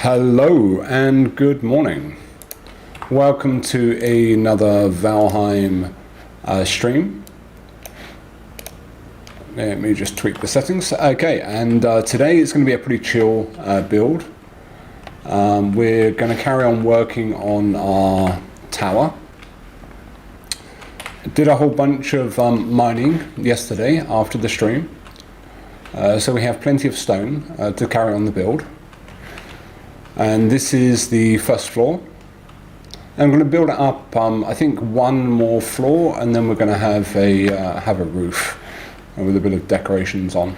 Hello and good morning. Welcome to another Valheim stream. Let me just tweak the settings. Okay, and today it's going to be a pretty chill build. We're going to carry on working on our tower. Did a whole bunch of mining yesterday after the stream. So we have plenty of stone to carry on the build. And this is the first floor. I'm going to build it up, I think one more floor, and then we're going to have a roof with a bit of decorations on.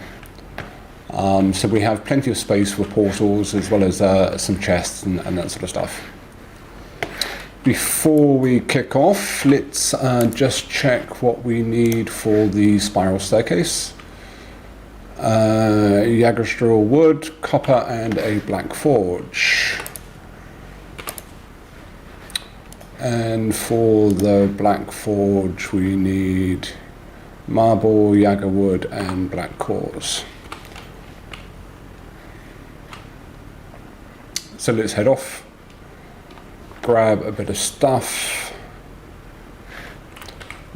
So we have plenty of space for portals as well as some chests and that sort of stuff. Before we kick off, let's just check what we need for the spiral staircase. Jagerstraw wood, copper, and a black forge. And for the black forge we need marble, Jager wood, and black cores. So let's head off, grab a bit of stuff.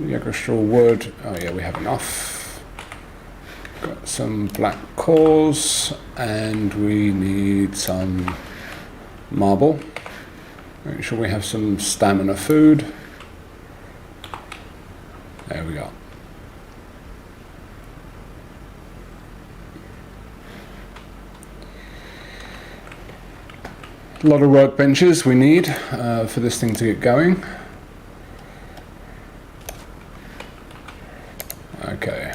Jagerstraw wood, oh yeah, we have enough. Got some black cores, and we need some marble. Make sure we have some stamina food. There we go. A lot of workbenches we need for this thing to get going. Okay.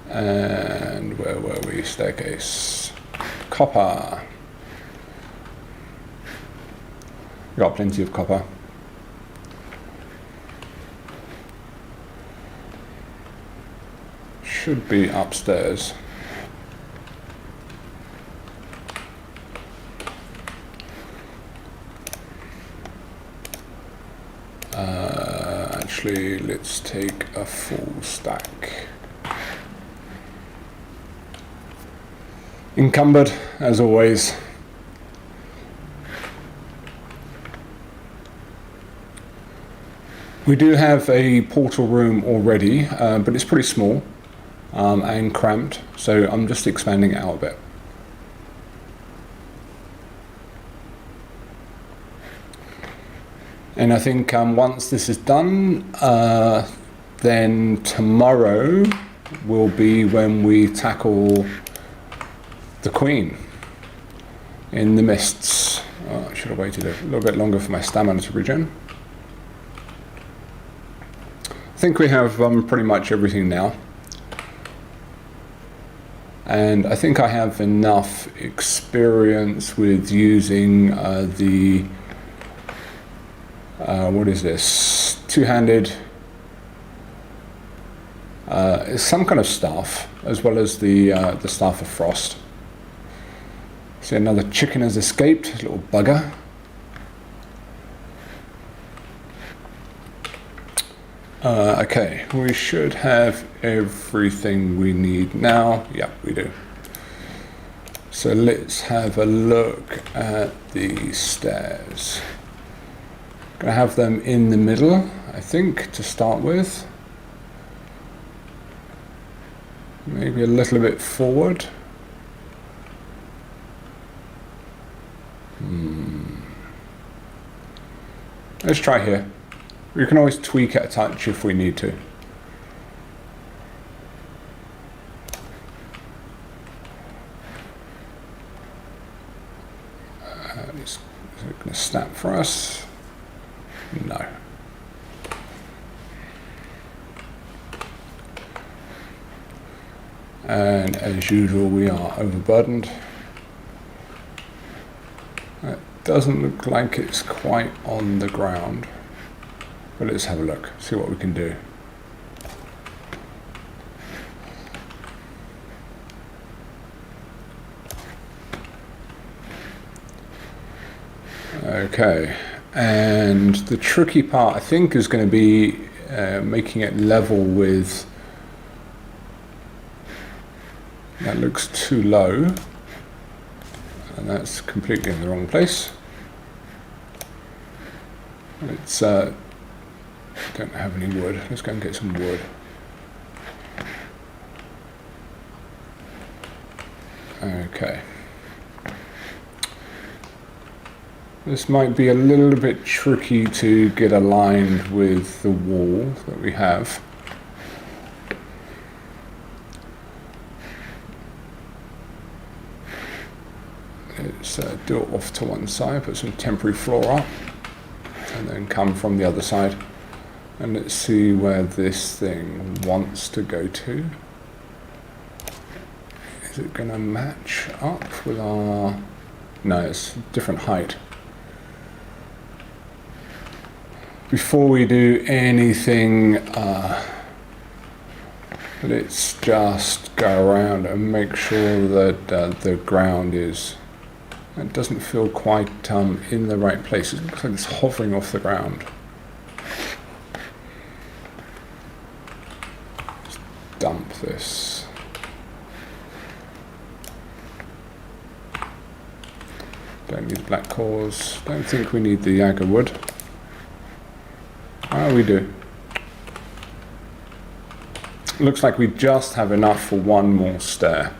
And where were we? Staircase. Copper. Got plenty of copper. Should be upstairs. Actually, let's take a full stack. Encumbered, as always. We do have a portal room already, but it's pretty small and cramped, so I'm just expanding it out a bit. And I think once this is done, then tomorrow will be when we tackle the Queen in the mists. Oh, I should have waited a little bit longer for my stamina to regen. I think we have pretty much everything now. And I think I have enough experience with using the what is this? Two-handed, some kind of staff, as well as the staff of frost. See, another chicken has escaped, little bugger. Okay, we should have everything we need now. Yeah, we do. So let's have a look at the stairs. Gonna have them in the middle, I think, to start with. Maybe a little bit forward. Let's try here. We can always tweak it a touch if we need to. Is it going to snap for us? No. And as usual, we are overburdened. It doesn't look like it's quite on the ground. But let's have a look, see what we can do. Okay, and the tricky part I think is going to be making it level with, that looks too low. And that's completely in the wrong place. It's don't have any wood. Let's go and get some wood. Okay. This might be a little bit tricky to get aligned with the wall that we have. Let's do it off to one side, put some temporary floor up, and then come from the other side. And let's see where this thing wants to go to. Is it going to match up with our... No, it's a different height. Before we do anything, let's just go around and make sure that the ground is... It doesn't feel quite in the right place. It looks like it's hovering off the ground. Just dump this. Don't need black cores. Don't think we need the agar wood. Oh, we do. Looks like we just have enough for one more stair.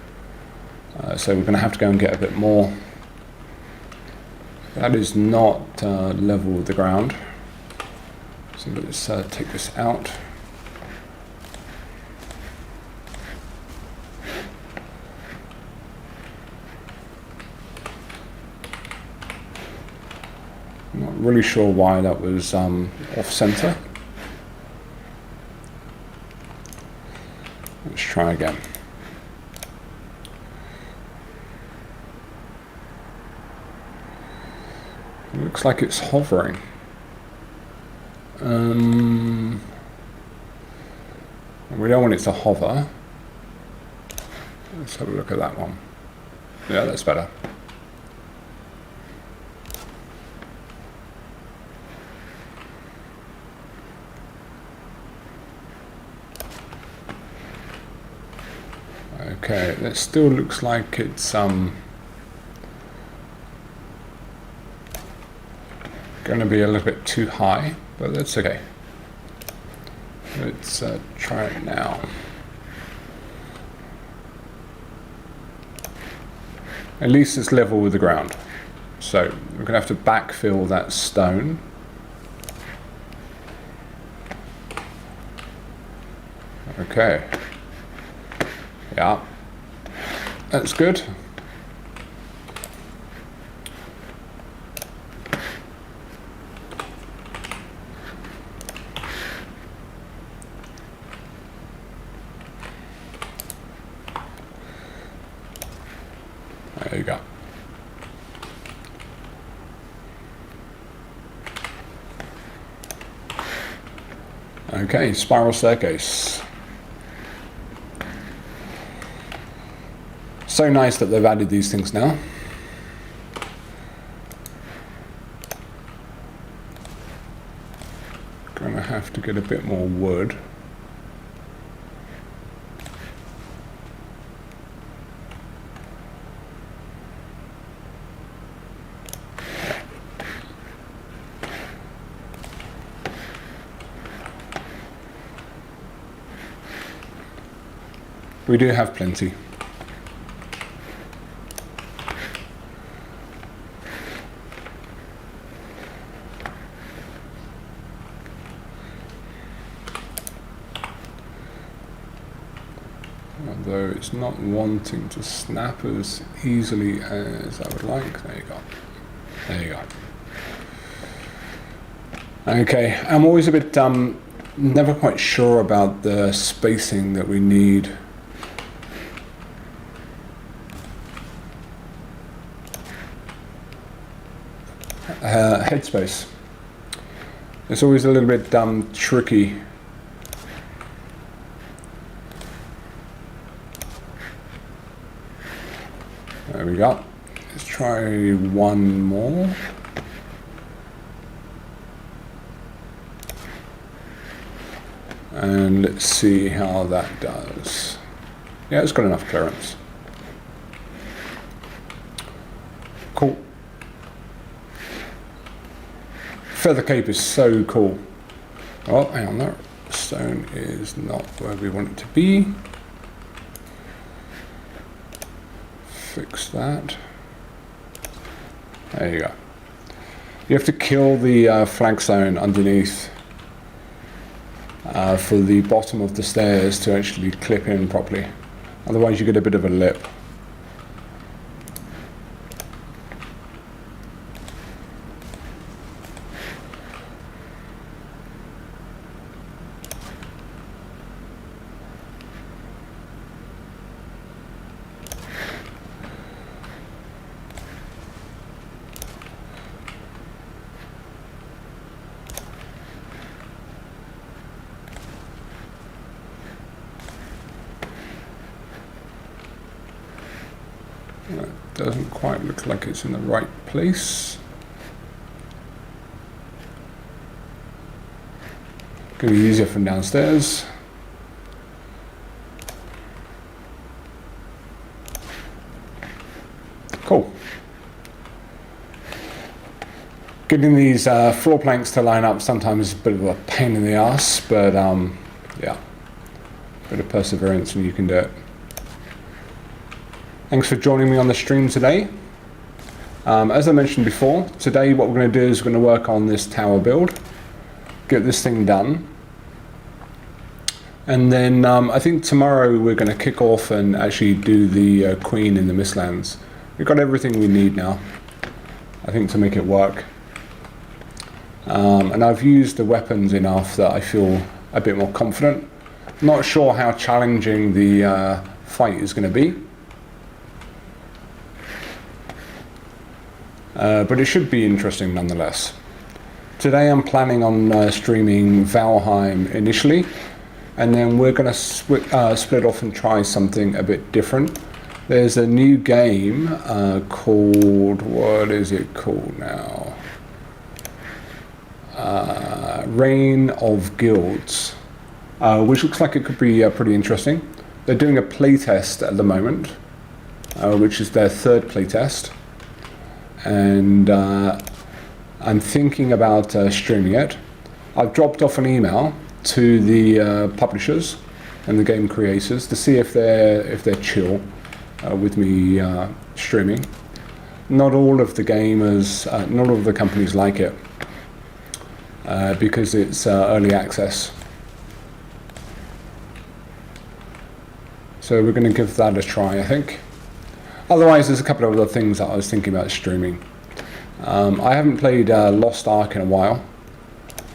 So we're going to have to go and get a bit more. That is not level with the ground. So let's take this out. I'm not really sure why that was off center. Let's try again. It looks like it's hovering. We don't want it to hover. Let's have a look at that one. Yeah, that's better. Okay, that still looks like it's going to be a little bit too high, but that's okay. Let's try it now. At least it's level with the ground. So we're going to have to backfill that stone. Okay. Yeah, that's good. There you go. Okay, spiral staircase. So nice that they've added these things now. Gonna have to get a bit more wood. We do have plenty. Although it's not wanting to snap as easily as I would like. There you go. There you go. Okay, I'm always a bit never quite sure about the spacing that we need. Headspace. It's always a little bit tricky. There we go. Let's try one more. And let's see how that does. Yeah, it's got enough clearance. Cool. Feather cape is so cool. Oh, hang on, that stone is not where we want it to be. Fix that. There you go. You have to kill the flagstone underneath for the bottom of the stairs to actually clip in properly. Otherwise you get a bit of a lip. Doesn't quite look like it's in the right place. Gonna be easier from downstairs. Cool. Getting these floor planks to line up sometimes is a bit of a pain in the ass, but yeah, a bit of perseverance and you can do it. Thanks for joining me on the stream today. As I mentioned before, today what we're going to do is we're going to work on this tower build, get this thing done, and then I think tomorrow we're going to kick off and actually do the Queen in the Mistlands. We've got everything we need now, I think, to make it work. And I've used the weapons enough that I feel a bit more confident. Not sure how challenging the fight is going to be. But it should be interesting nonetheless. Today I'm planning on streaming Valheim initially, and then we're going to split off and try something a bit different. There's a new game called, what is it called now? Reign of Guilds, which looks like it could be pretty interesting. They're doing a playtest at the moment, which is their third playtest. And I'm thinking about streaming it. I've dropped off an email to the publishers and the game creators to see if they're chill with me streaming. Not all of the gamers, not all of the companies like it because it's early access. So we're going to give that a try, I think. Otherwise, there's a couple of other things that I was thinking about streaming. I haven't played Lost Ark in a while,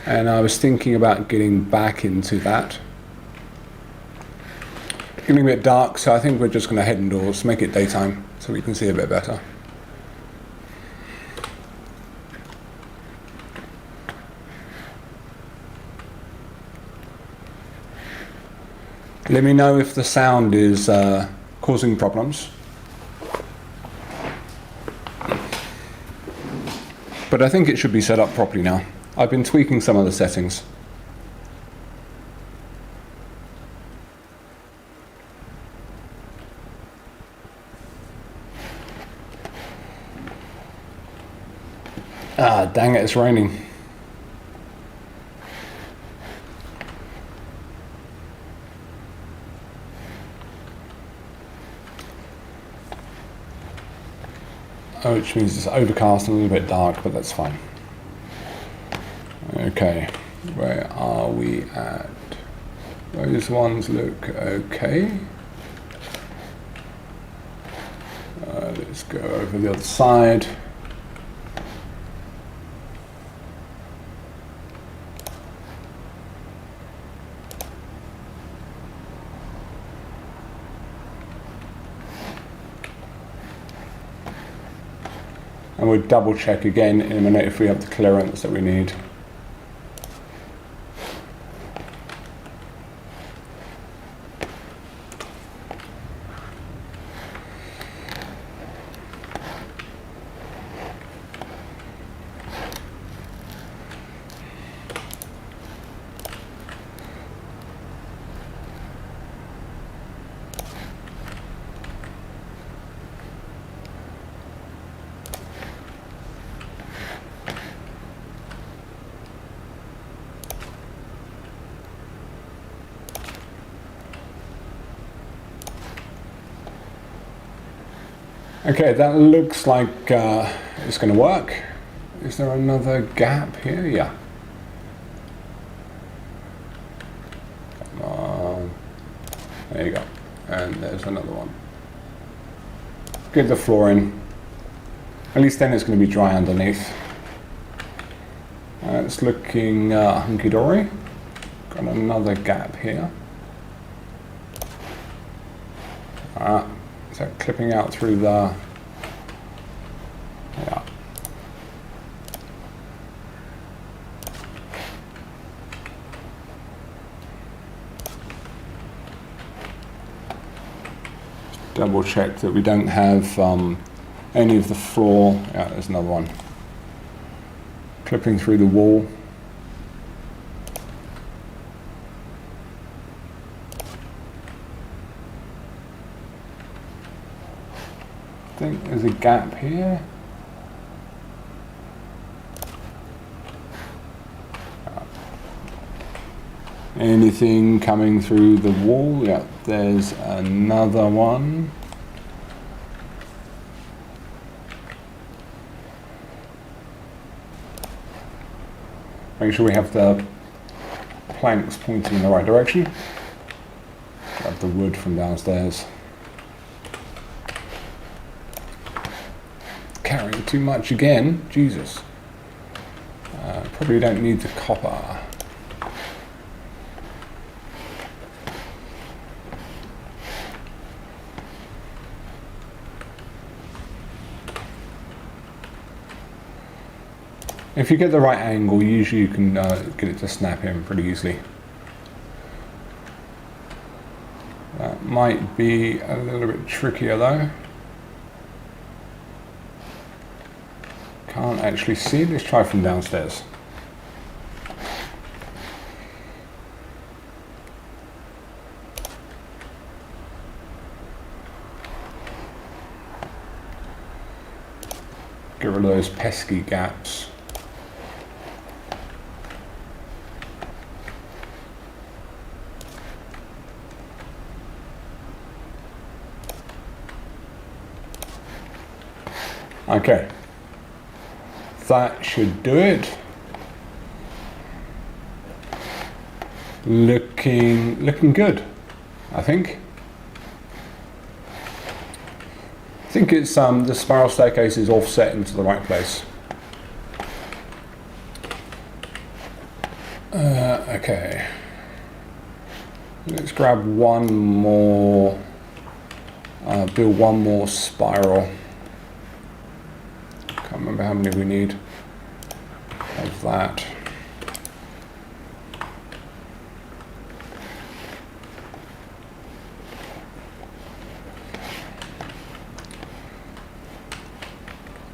and I was thinking about getting back into that. Getting a bit dark, so I think we're just going to head indoors, make it daytime, so we can see a bit better. Let me know if the sound is causing problems. But I think it should be set up properly now. I've been tweaking some of the settings. Ah, dang it, it's raining. Which means it's overcast and a little bit dark, but that's fine. Okay, where are we at? Those ones look okay. Let's go over the other side. And we'll double check again in a minute if we have the clearance that we need. Okay, that looks like it's going to work. Is there another gap here? Yeah. Come on. There you go. And there's another one. Get the floor in. At least then it's going to be dry underneath. It's looking hunky-dory. Got another gap here. Is that clipping out through the... Yeah. Double check that we don't have any of the floor. Yeah, there's another one. Clipping through the wall. I think there's a gap here. Anything coming through the wall? Yeah, there's another one. Make sure we have the planks pointing in the right direction. Grab the wood from downstairs. Carrying too much again, Jesus. Probably don't need the copper. If you get the right angle, usually you can get it to snap in pretty easily. That might be a little bit trickier though. Can't actually see. Let's try from downstairs. Get rid of those pesky gaps. Okay, that should do it. Looking good, I think. I think it's the spiral staircase is offset into the right place. Okay, let's grab one more. Build one more spiral. Can't remember how many we need of that.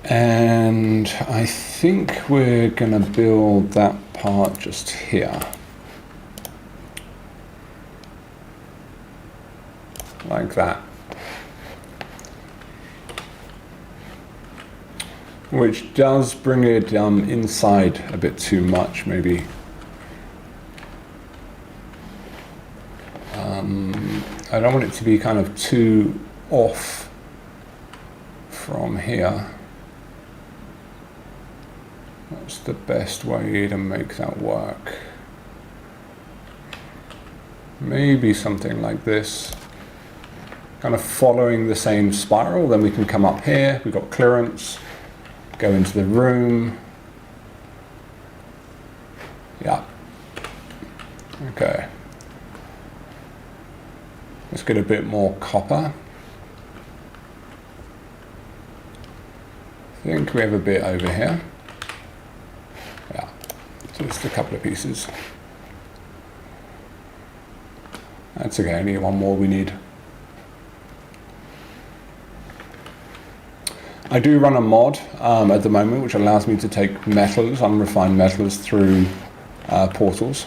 And I think we're going to build that part just here. Like that. Which does bring it inside a bit too much, maybe. I don't want it to be kind of too off from here. What's the best way to make that work? Maybe something like this. Kind of following the same spiral, then we can come up here, we've got clearance. Go into the room. Yeah. Okay. Let's get a bit more copper. I think we have a bit over here. Yeah. So just a couple of pieces. That's okay, only one more we need. I do run a mod at the moment which allows me to take metals, unrefined metals, through portals.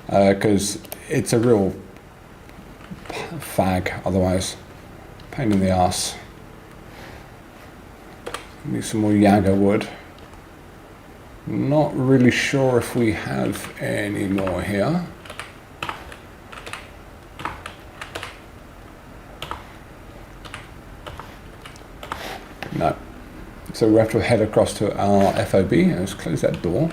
Because it's a real fag otherwise. Pain in the ass. Need some more Yaga wood. Not really sure if we have any more here. No. So we have to head across to our FOB. Let's close that door.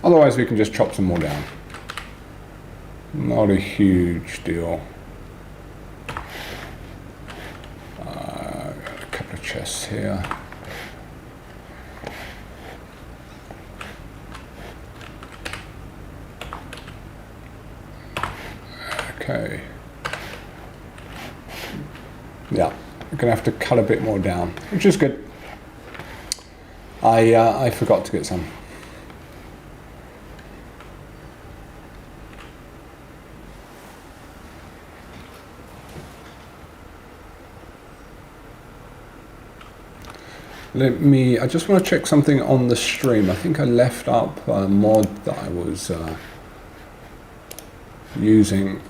Otherwise we can just chop some more down. Not a huge deal. A couple of chests here. Okay. Yeah, we're gonna have to cut a bit more down, which is good. I forgot to get some. I just want to check something on the stream. I think I left up a mod that I was using.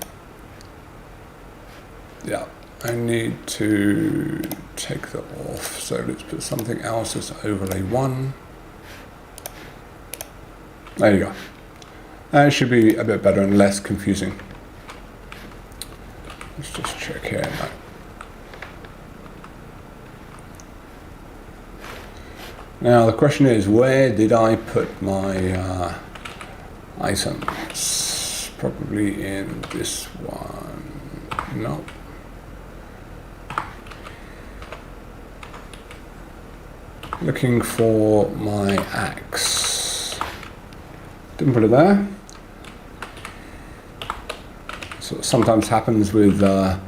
Yeah, I need to take that off. So let's put something else as overlay 1. There you go. It should be a bit better and less confusing. Let's just check here. No. Now the question is, where did I put my items? Probably in this one. No. Looking for my axe. Didn't put it there. So sometimes happens with, and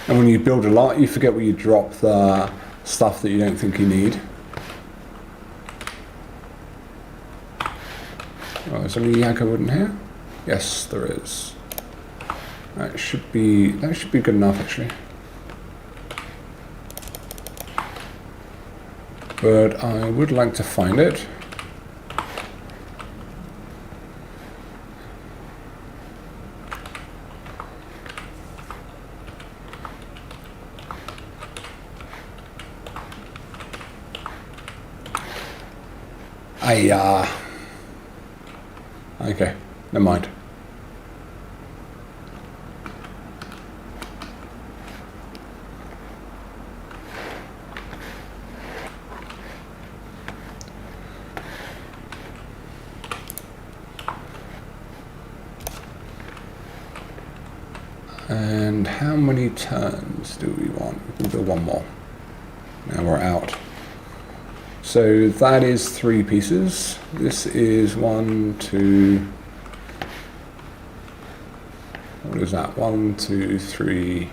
when you build a lot, you forget where you drop the stuff that you don't think you need. Oh, is there any Yakka wood in here? Yes, there is. That should be good enough actually. But I would like to find it. Okay, never mind. And how many turns do we want? We can do one more. Now we're out. So that is 3 pieces. This is 1, 2. What is that? 1, 2, 3,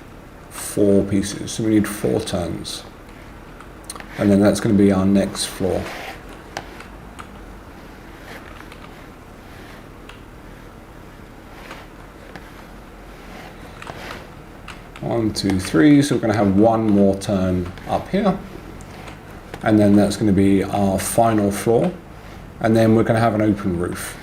4 pieces. So we need 4 turns. And then that's going to be our next floor. One, 2, 3. So we're going to have 1 more turn up here. And then that's going to be our final floor. And then we're going to have an open roof.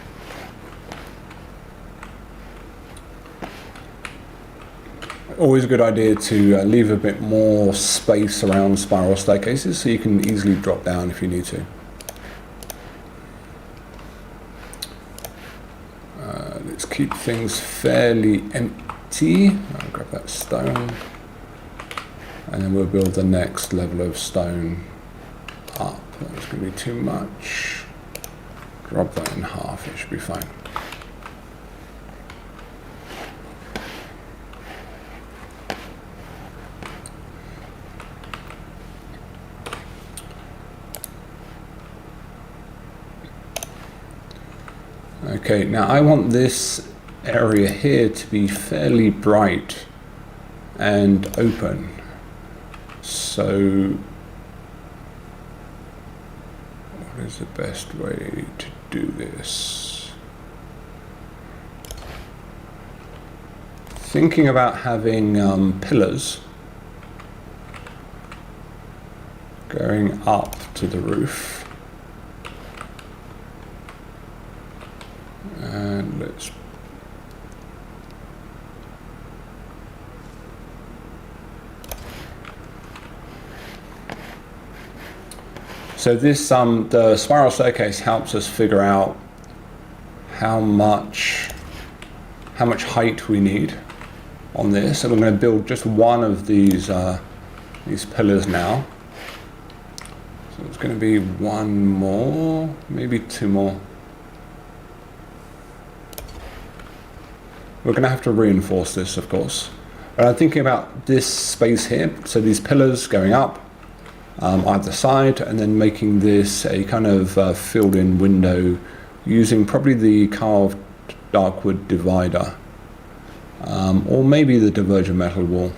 Always a good idea to leave a bit more space around spiral staircases so you can easily drop down if you need to. Let's keep things fairly empty. I'll grab that stone. And then we'll build the next level of stone up. That's going to be too much. Drop that in half, it should be fine. Okay, now I want this area here to be fairly bright and open. So what is the best way to do this? Thinking about having pillars going up to the roof. And let's So this the spiral staircase helps us figure out how much height we need on this, and we're going to build just one of these pillars now. So it's going to be one more, maybe two more. We're going to have to reinforce this, of course. But I'm thinking about this space here, so these pillars going up either side, and then making this a kind of filled-in window using probably the carved darkwood divider, or maybe the divergent metal wall.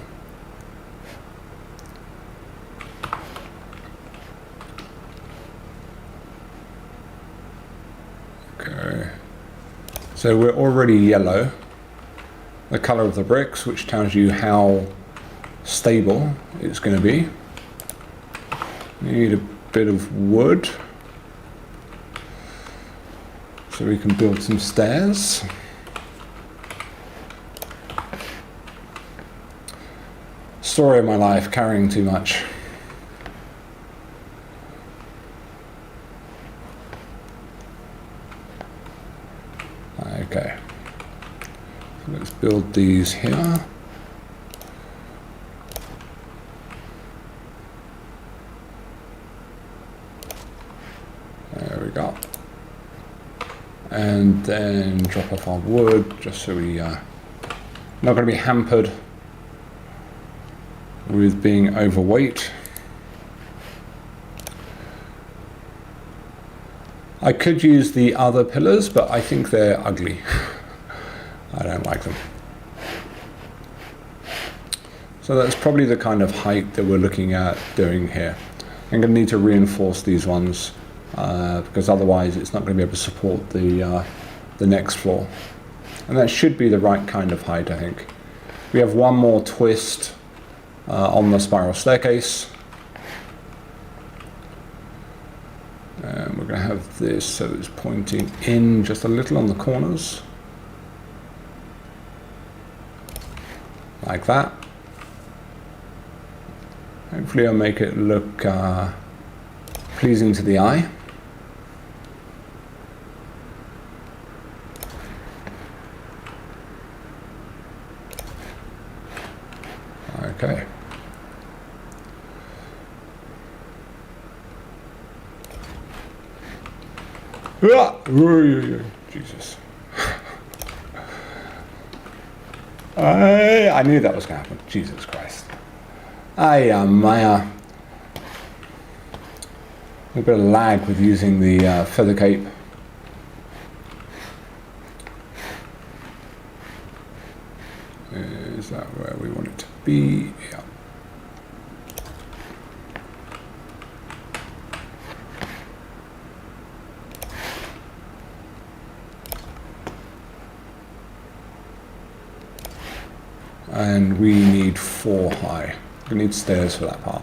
Okay, so we're already yellow, the color of the bricks, which tells you how stable it's going to be. You need a bit of wood so we can build some stairs. Story of my life, carrying too much. Okay, so let's build these here. There we go. And then drop off our wood, just so we not going to be hampered with being overweight. I could use the other pillars, but I think they're ugly. I don't like them. So that's probably the kind of height that we're looking at doing here. I'm going to need to reinforce these ones because otherwise it's not going to be able to support the next floor. And that should be the right kind of height, I think. We have one more twist on the spiral staircase. And we're going to have this so it's pointing in just a little on the corners. Like that. Hopefully I'll make it look pleasing to the eye. Okay. Jesus. I knew that was going to happen. Jesus Christ. A bit of lag with using the feather cape. Is that where we want it to be? Yeah. And we need 4 high. We need stairs for that part.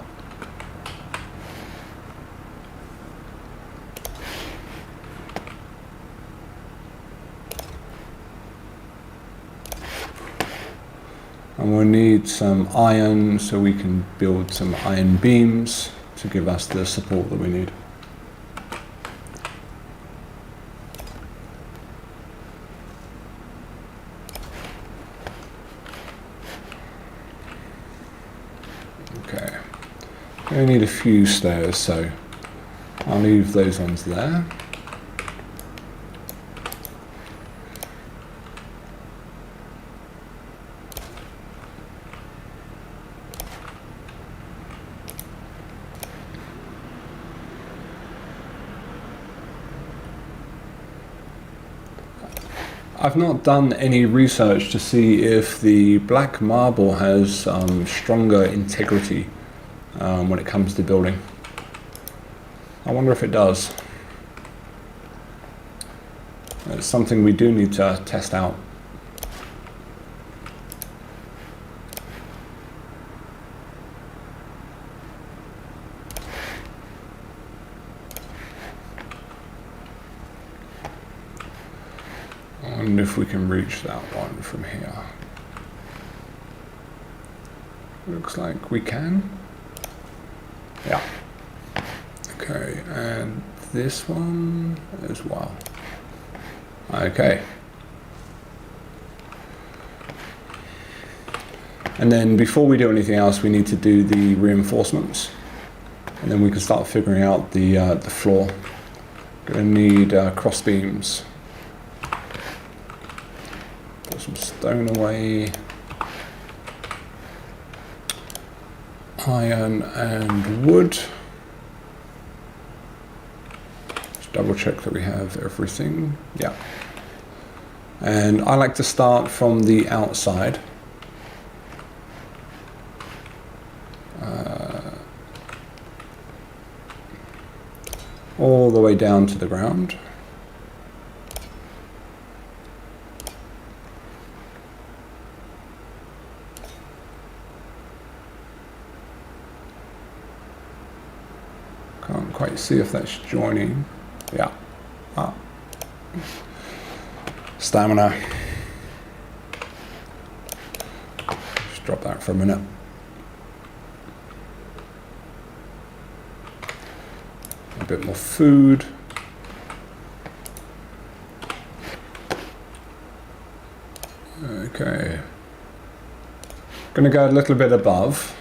And we'll need some iron so we can build some iron beams to give us the support that we need. Okay, I need a few stairs, so I'll leave those ones there. I've not done any research to see if the black marble has stronger integrity when it comes to building. I wonder if it does. It's something we do need to test out. I wonder if we can reach that one from here. Looks like we can. Yeah. Okay. Okay, and this one as well. Okay. And then before we do anything else, we need to do the reinforcements. And then we can start figuring out the floor. Gonna need cross beams. Put some stone away. Iron and wood. Just double check that we have everything. Yeah. And I like to start from the outside. All the way down to the ground. Can't quite see if that's joining. Yeah. Ah. Stamina. Just drop that for a minute. A bit more food. Okay. Gonna go a little bit above.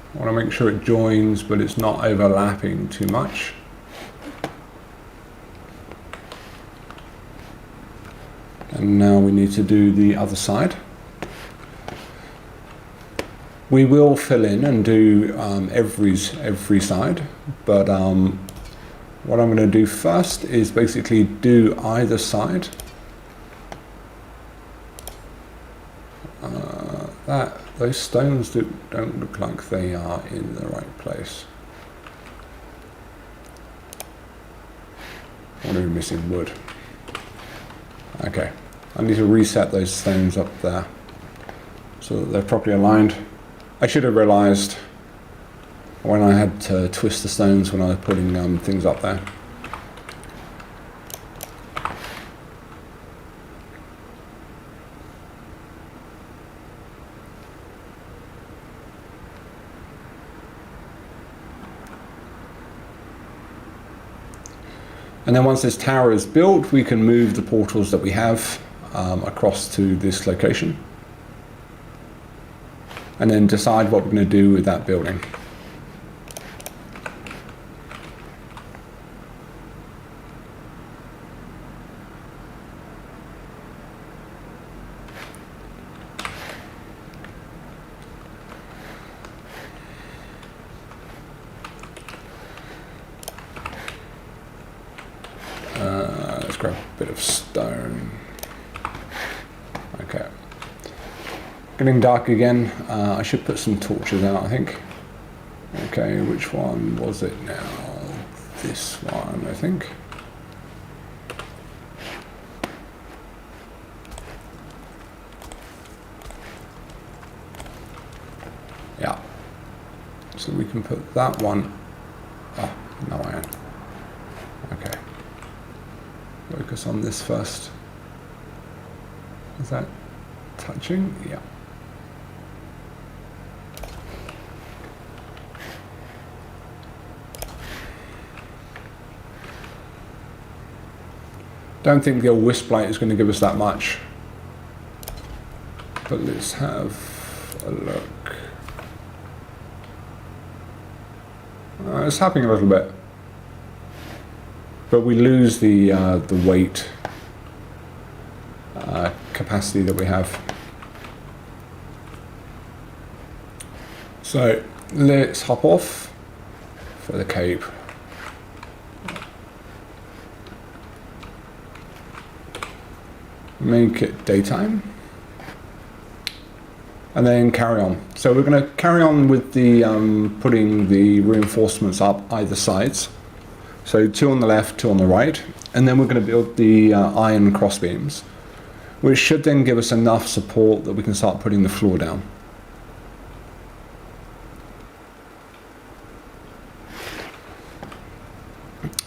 I want to make sure it joins, but it's not overlapping too much. And now we need to do the other side. We will fill in and do every side, but what I'm going to do first is basically do either side. Those stones don't look like they are in the right place. What are we missing? Wood. Okay, I need to reset those stones up there so that they're properly aligned. I should have realized when I had to twist the stones when I was putting things up there. And then once this tower is built, we can move the portals that we have across to this location. And then decide what we're going to do with that building. Let's grab a bit of stone. Okay. Getting dark again. I should put some torches out, I think. Okay, which one was it now? This one, I think. Yeah. So we can put that one. Oh, no iron. Okay. Focus on this first. Is that touching? Yeah. Don't think the old wisp light is going to give us that much. But let's have a look. It's happening a little bit. But we lose the weight capacity that we have. So let's hop off for the cape. Make it daytime. And then carry on. So we're going to carry on with the putting the reinforcements up either sides. So 2 on the left, 2 on the right, and then we're going to build the iron crossbeams, which should then give us enough support that we can start putting the floor down.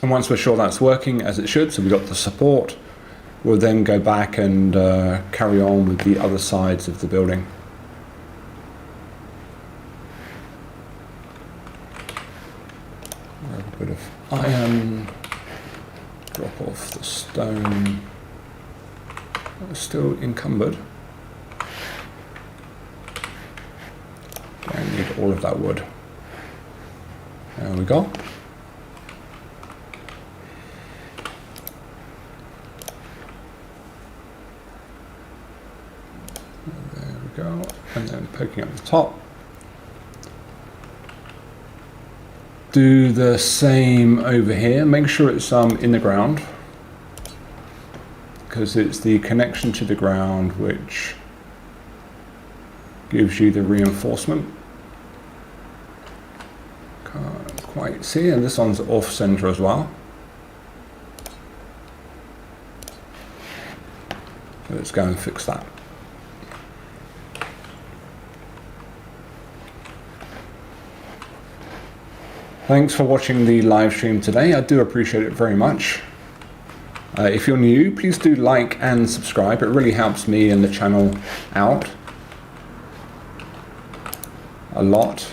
And once we're sure that's working as it should, so we've got the support, we'll then go back and carry on with the other sides of the building. Grab a bit of iron, drop off the stone. It's still encumbered. Don't need all of that wood. There we go. There we go. And then poking up the top. Do the same over here. Make sure it's in the ground, because it's the connection to the ground which gives you the reinforcement. Can't quite see, and this one's off center as well. So let's go and fix that. Thanks for watching the live stream today. I do appreciate it very much. If you're new, please do like and subscribe. It really helps me and the channel out a lot.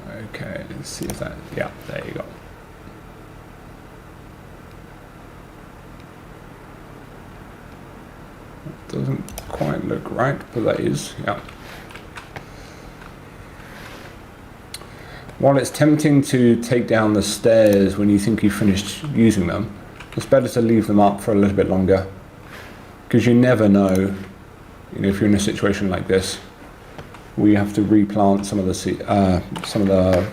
Okay, let's see if that, yeah, there you go. That doesn't quite look right, but that is, yeah. While it's tempting to take down the stairs when you think you've finished using them, it's better to leave them up for a little bit longer, because you never know, if you're in a situation like this, where you have to replant some of the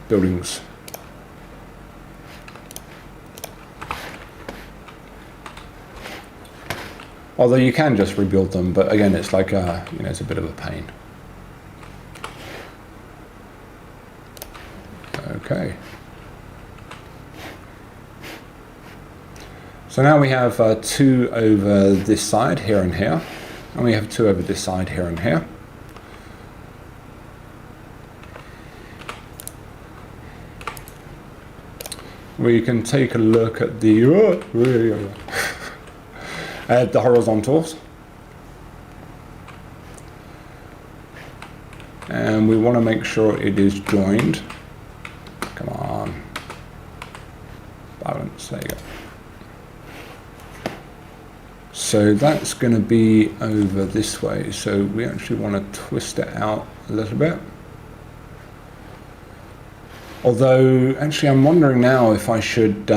buildings. Although you can just rebuild them, but again, it's like it's a bit of a pain. Okay. So now we have 2 over this side here and here, and we have 2 over this side here and here. We can take a look at the the horizontals, and we want to make sure it is joined. Come on, balance, there you go. So that's going to be over this way, so we actually want to twist it out a little bit. Although, actually I'm wondering now if I should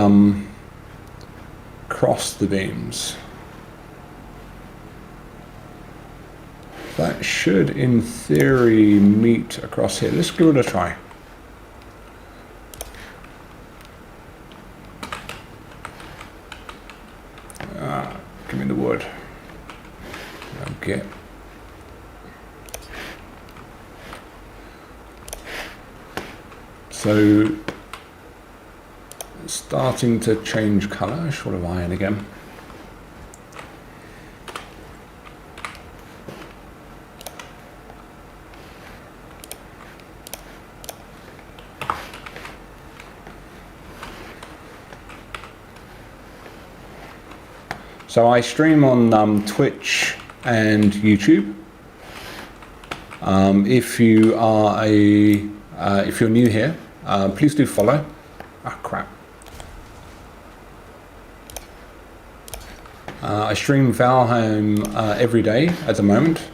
cross the beams. That should, in theory, meet across here. Let's give it a try. Give me the wood. Okay. So, starting to change colour, short of iron again. So I stream on Twitch and YouTube. If you are if you're new here, please do follow. Ah, crap. I stream Valheim every day at the moment.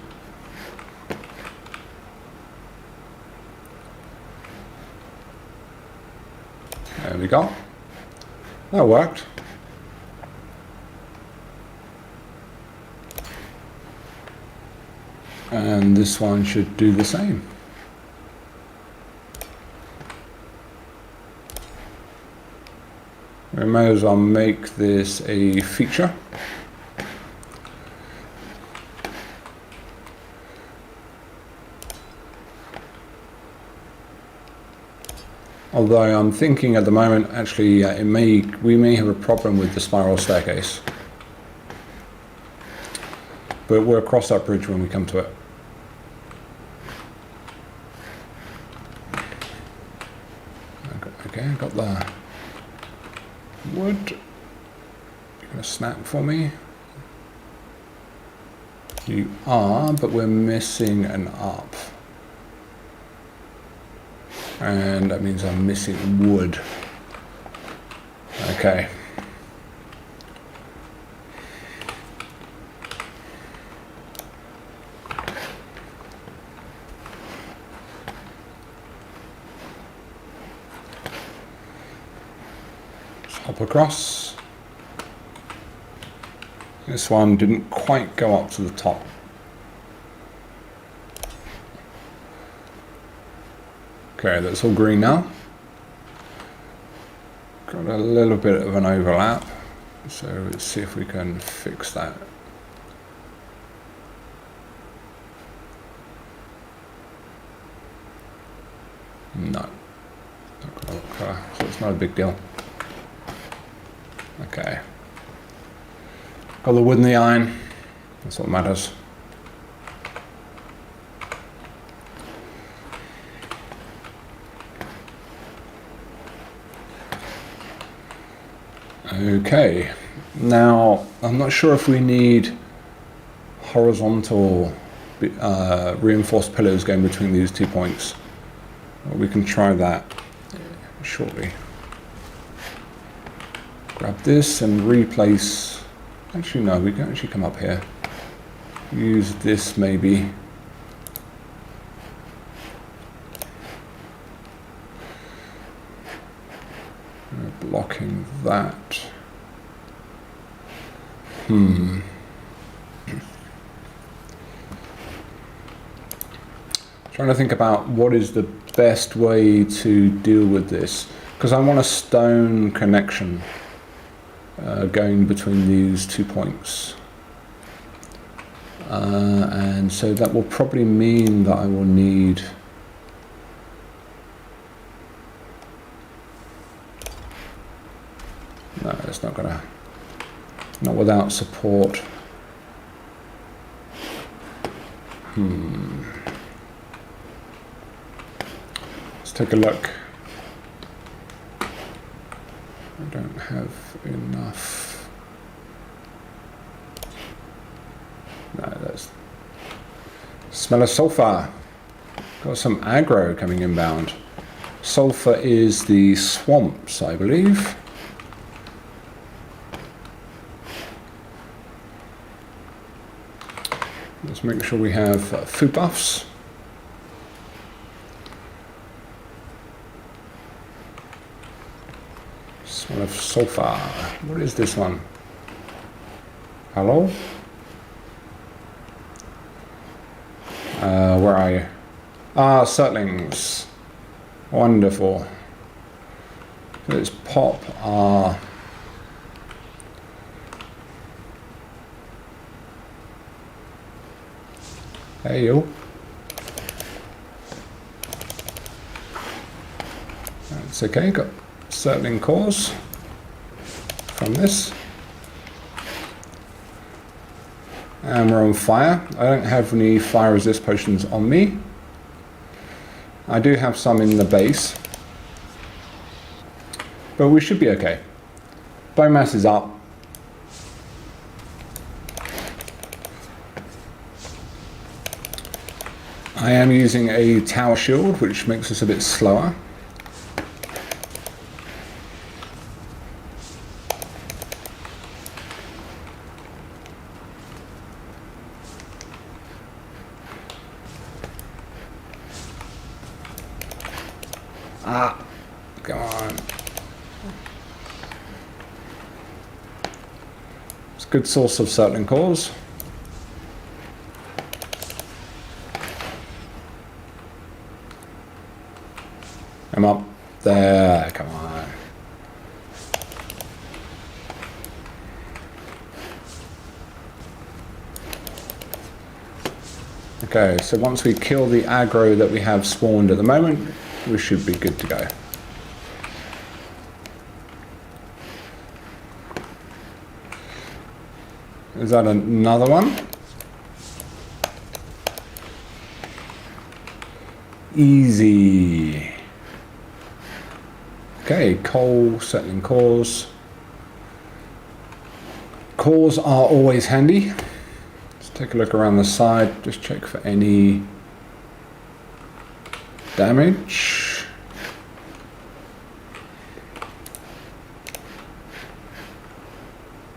There we go. That worked. And this one should do the same. We may as well make this a feature. Although I'm thinking at the moment, actually, we may have a problem with the spiral staircase. But we'll cross that bridge when we come to it. Okay. Okay, got the wood. You're gonna snap for me? You are, but we're missing an up. And that means I'm missing wood. Okay. Let's hop across. This one didn't quite go up to the top. Okay, that's all green now. Got a little bit of an overlap, so let's see if we can fix that. No, so it's not a big deal. Okay. Got the wood and the iron, that's what matters. Okay, now I'm not sure if we need horizontal reinforced pillars going between these 2 points. We can try that shortly. Grab this and replace. Actually, no, we can actually come up here. Use this maybe. Blocking that. Trying to think about what is the best way to deal with this, because I want a stone connection going between these 2 points. And so that will probably mean that I will need no, it's not gonna, not without support. Let's take a look. I don't have enough. No, that's smell of sulfur. Got some aggro coming inbound. Sulfur is the swamps, I believe. Let's make sure we have food buffs. Smell of sulfur. What is this one? Hello? Where are you? Ah, Surtlings. Wonderful. Let's pop our... Hey you. That's okay, got Surtling cores from this. And we're on fire. I don't have any fire resist potions on me. I do have some in the base. But we should be okay. Bone mass is up. I am using a tower shield, which makes us a bit slower. Ah, come on. It's a good source of Surtling cores. Come up there, come on. Okay, so once we kill the aggro that we have spawned at the moment, we should be good to go. Is that another one? Easy. Okay, coal, settling cores. Cores are always handy. Let's take a look around the side, just check for any damage.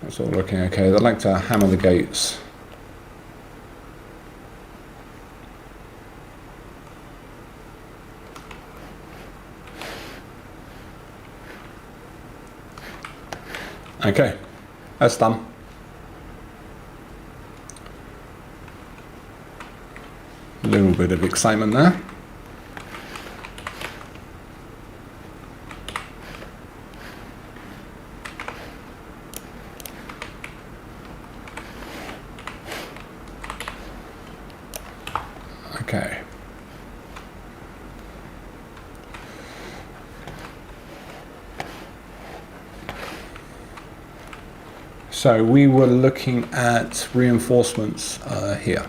That's all looking okay. They'd like to hammer the gates. Okay, that's done. A little bit of excitement there. Okay. So we were looking at reinforcements here.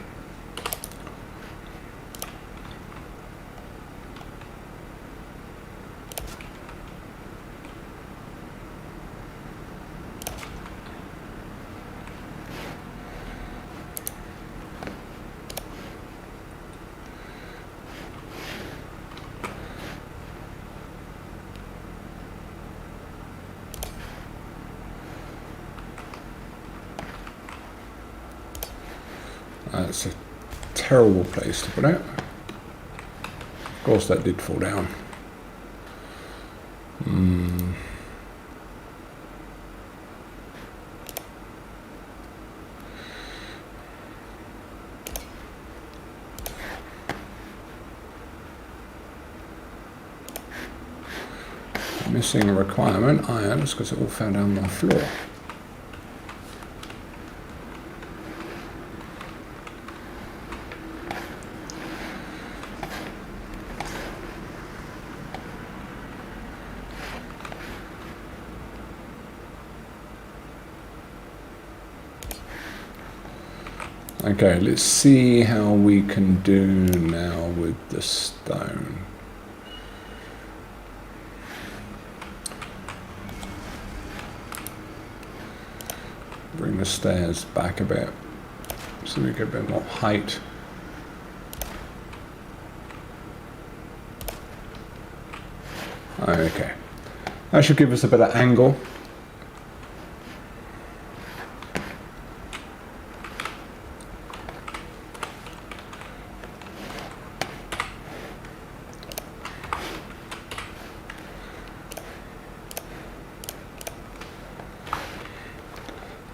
That's a terrible place to put it. Of course that did fall down. Missing a requirement, iron, because it all fell down the floor. Okay, let's see how we can do now with the stone. Bring the stairs back a bit so we get a bit more height. Okay, that should give us a bit of angle.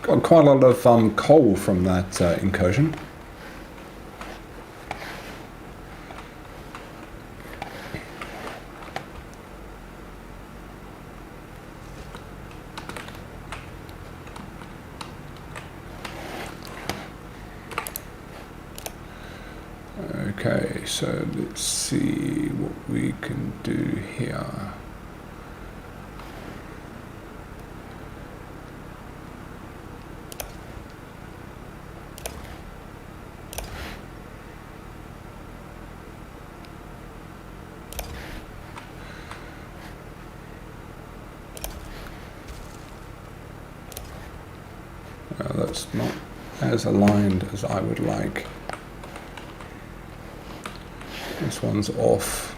Got quite a lot of coal from that incursion. Okay, so let's see what we can do here. That's not as aligned as I would like. This one's off.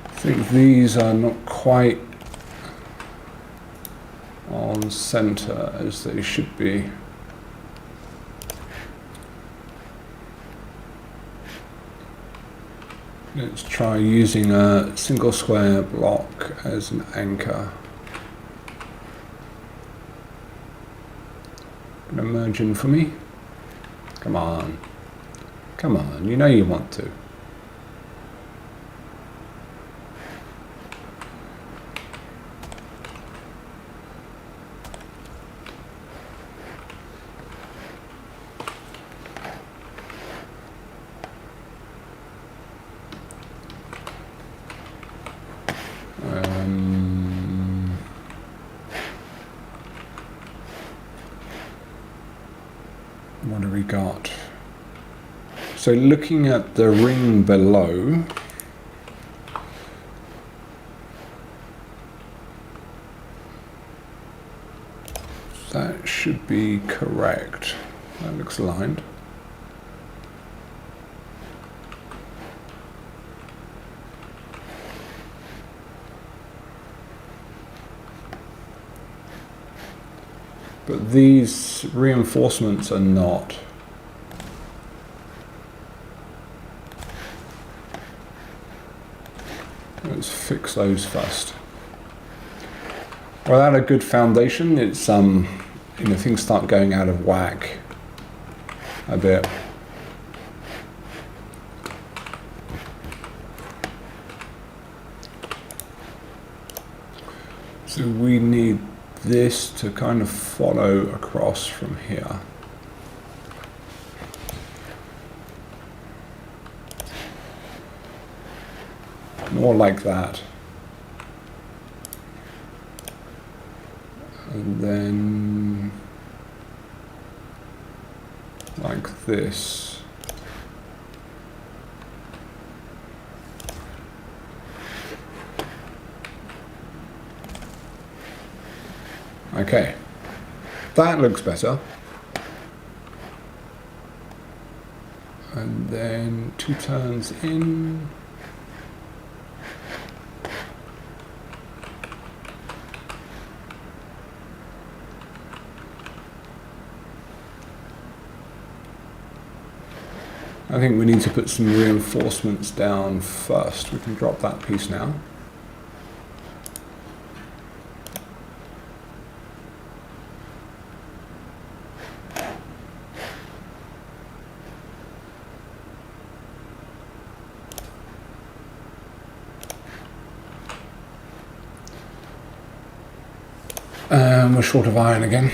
I think these are not quite on center as they should be. Let's try using a single square block as an anchor. Gonna merge in for me. Come on. Come on, you know you want to. What do we got? So looking at the ring below, that should be correct. That looks aligned. But these reinforcements are not. Let's fix those first. Without a good foundation, it's things start going out of whack a bit. So we need this to kind of follow across from here. More like that. And then like this. Okay, that looks better. And then 2 turns in. I think we need to put some reinforcements down first. We can drop that piece now. We're short of iron again.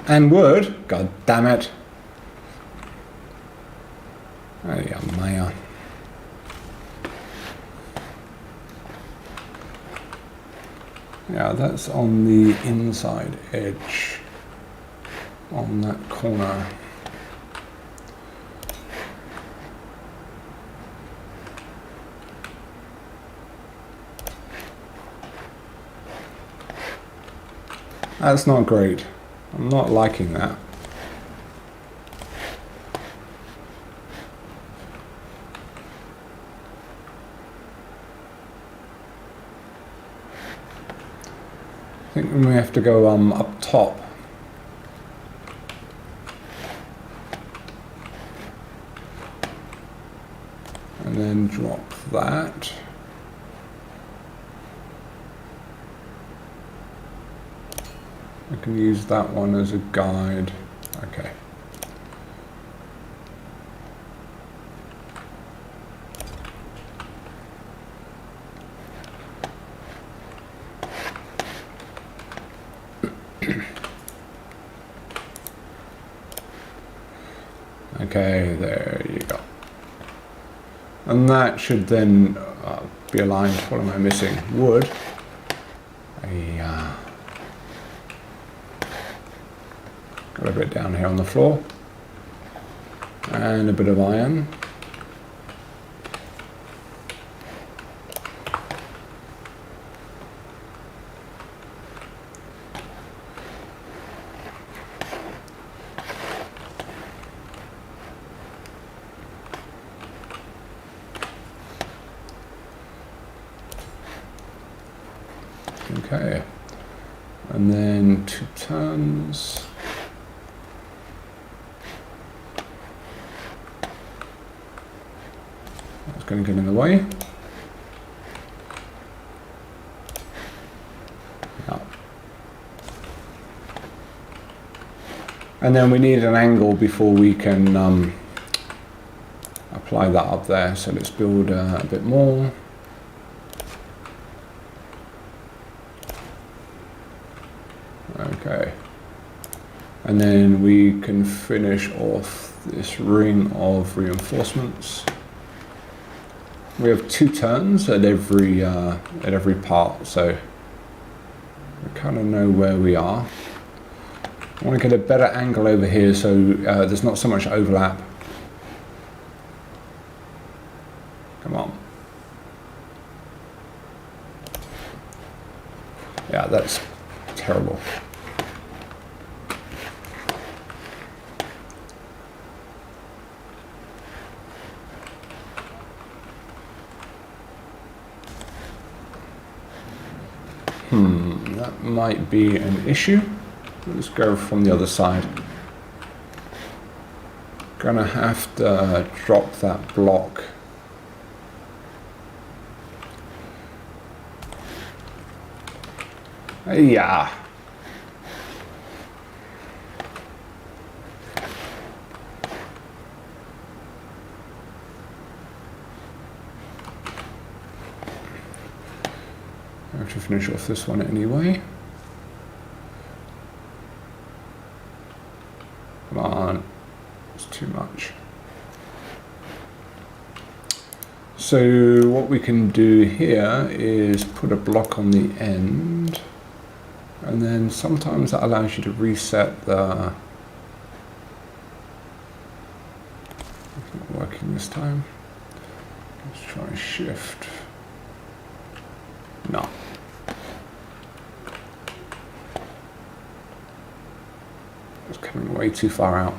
And wood, god damn it. Oh yeah, Maya. Yeah, that's on the inside edge, on that corner. That's not great. I'm not liking that. I think we may have to go up top. And then drop that. I can use that one as a guide. Okay. Okay, there you go. And that should then be aligned. What am I missing? Wood. Got a bit down here on the floor. And a bit of iron. Okay, and then 2 turns. That's going to get in the way. Yeah. And then we need an angle before we can apply that up there. So let's build a bit more. Okay. And then we can finish off this ring of reinforcements. We have 2 turns at every part, so we kind of know where we are. I want to get a better angle over here so there's not so much overlap. Come on. Yeah, that's terrible. That might be an issue. Let's go from the other side. Gonna have to drop that block. Yeah. I have to finish off this one anyway. Come on, it's too much. So what we can do here is put a block on the end, and then sometimes that allows you to reset the... It's not working this time. Let's try shift. No. It's coming way too far out.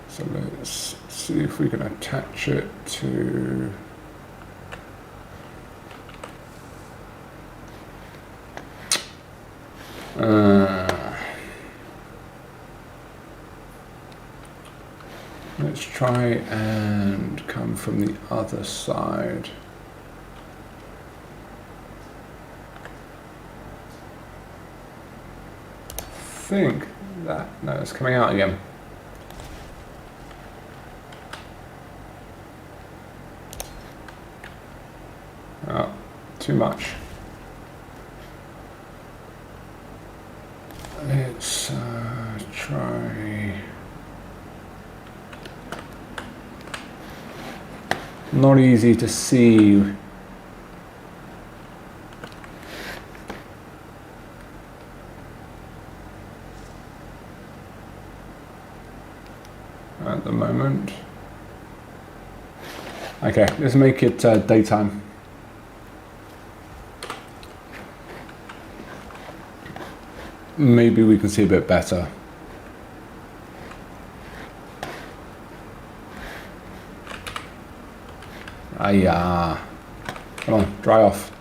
So let's see if we can attach it to... let's try and come from the other side. I think that... no, it's coming out again. Oh, too much. Let's try... Not easy to see. At the moment. Okay, let's make it daytime. Maybe we can see a bit better. Come on, dry off.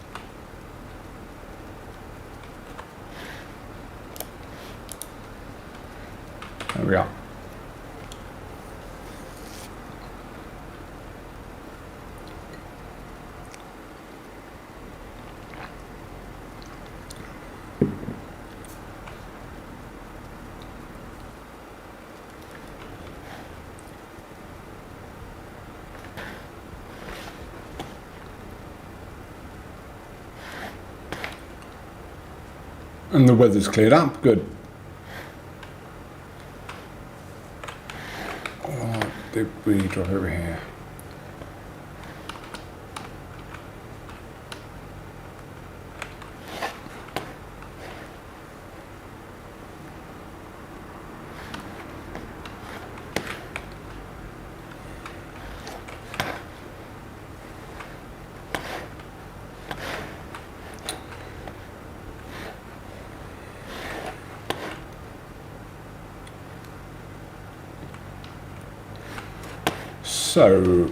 There we are. And the weather's cleared up, good. What did we drop over here? So,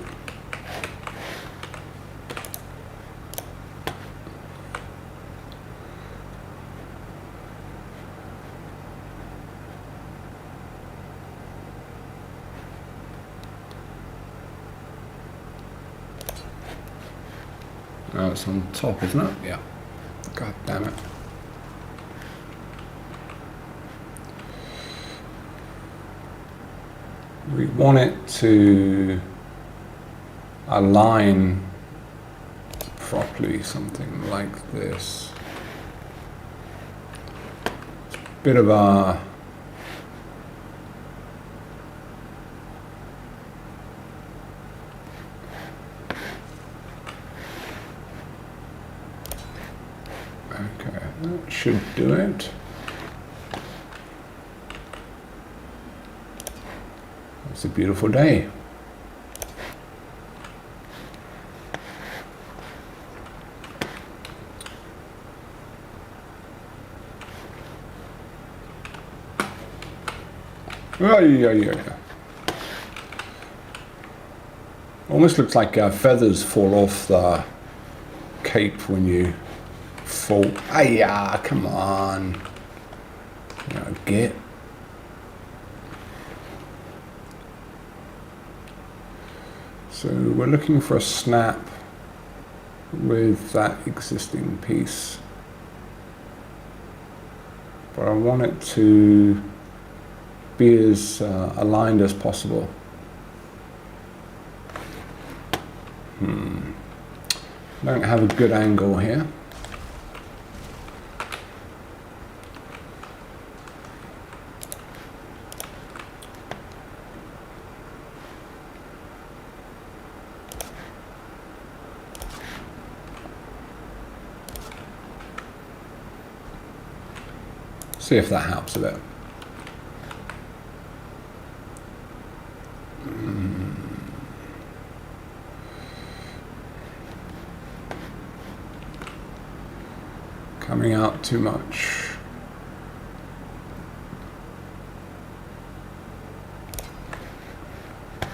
now it's on top, isn't it? Yeah. God damn it. We want it to align properly, something like this. It's a bit of a okay, that should do it. It's a beautiful day. Oh, yeah. Almost looks like feathers fall off the cape when you fall. Ah, come on. You know, get. So we're looking for a snap with that existing piece. But I want it to be as aligned as possible. Don't have a good angle here. See if that helps a bit. Coming out too much.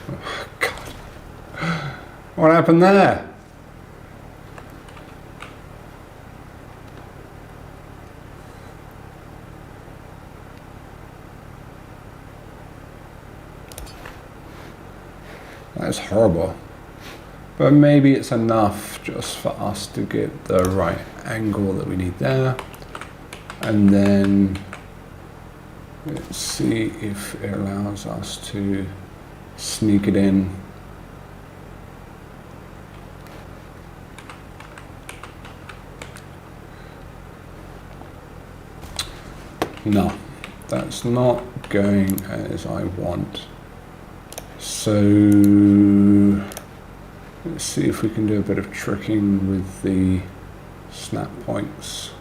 Oh, God. What happened there? That's horrible. But maybe it's enough just for us to get the right angle that we need there. And then let's see if it allows us to sneak it in. No, that's not going as I want. So let's see if we can do a bit of tricking with the snap points.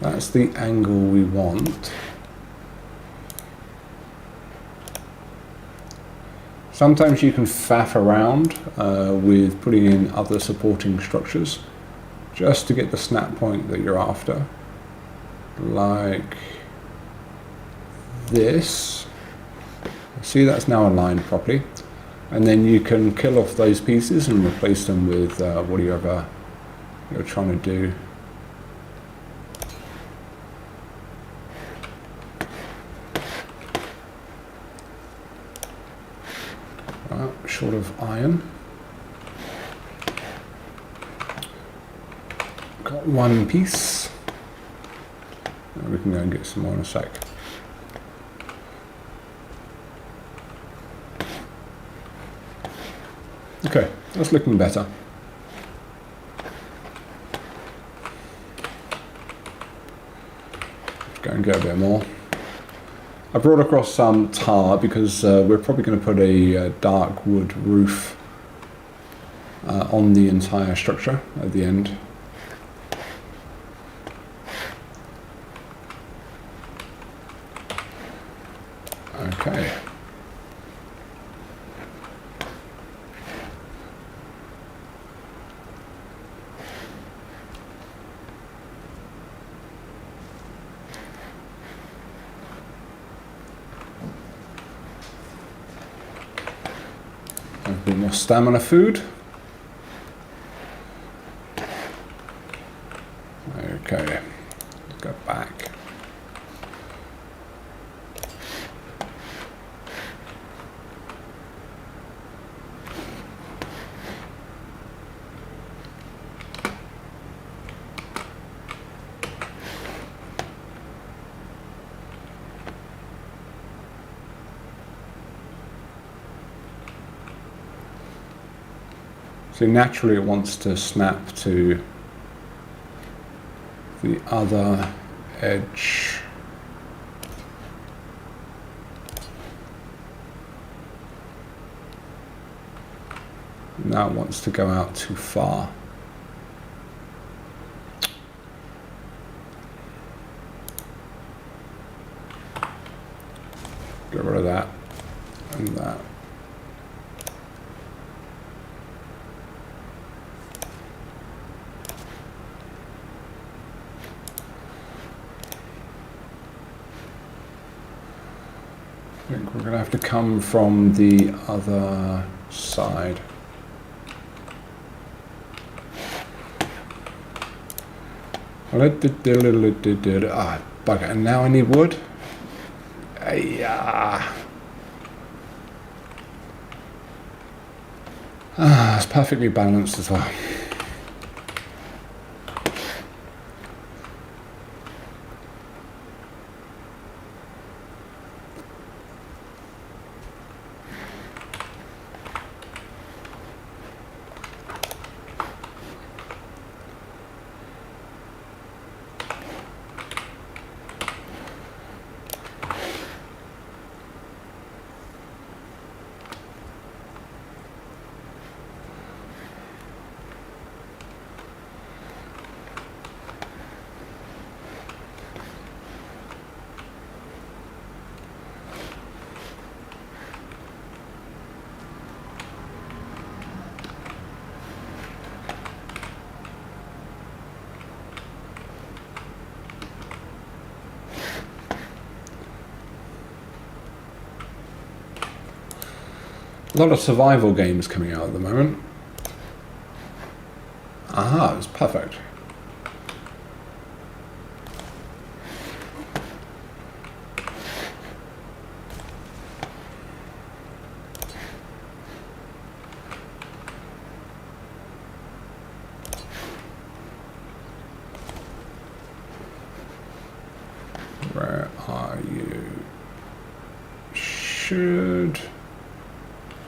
That's the angle we want. Sometimes you can faff around with putting in other supporting structures just to get the snap point that you're after. Like this. See, that's now aligned properly. And then you can kill off those pieces and replace them with whatever you're trying to do. Short of iron. Got one piece. We can go and get some more in a sec. Okay, that's looking better. Go and get a bit more. I brought across some tar because we're probably going to put a dark wood roof on the entire structure at the end. Okay. A bit more stamina food. Okay, let's go back. So naturally it wants to snap to the other edge. Now it wants to go out too far. Get rid of that and that. I think we're going to have to come from the other side. Ah, bugger, and now I need wood. It's perfectly balanced as well. A lot of survival games coming out at the moment. Aha, it's perfect. Where are you? Should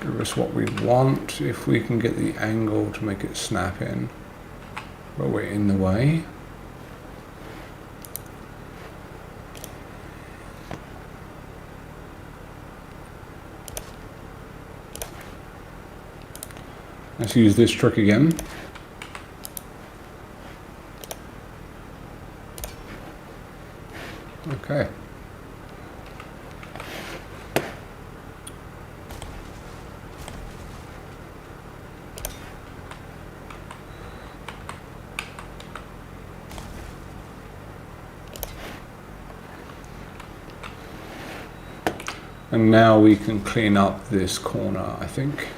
give us what we want if we can get the angle to make it snap in, but we're in the way. Let's use this trick again. Okay. And now we can clean up this corner, I think.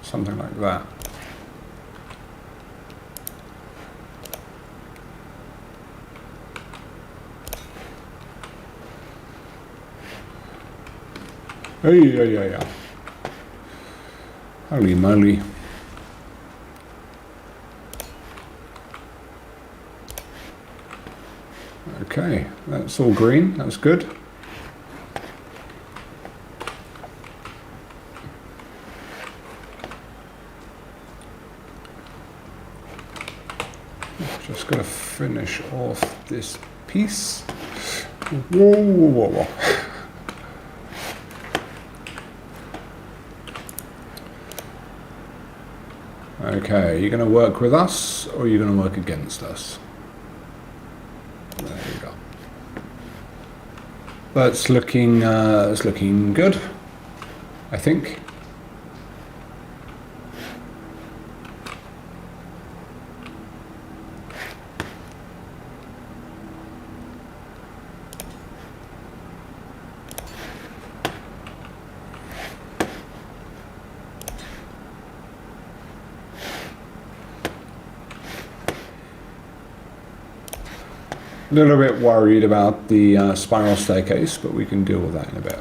Something like that. Yeah. Holy moly. Okay, that's all green, that's good. Just gotta finish off this piece. Whoa. Okay, are you going to work with us or are you going to work against us? There we go. That's looking good, I think. A little bit worried about the spiral staircase, but we can deal with that in a bit.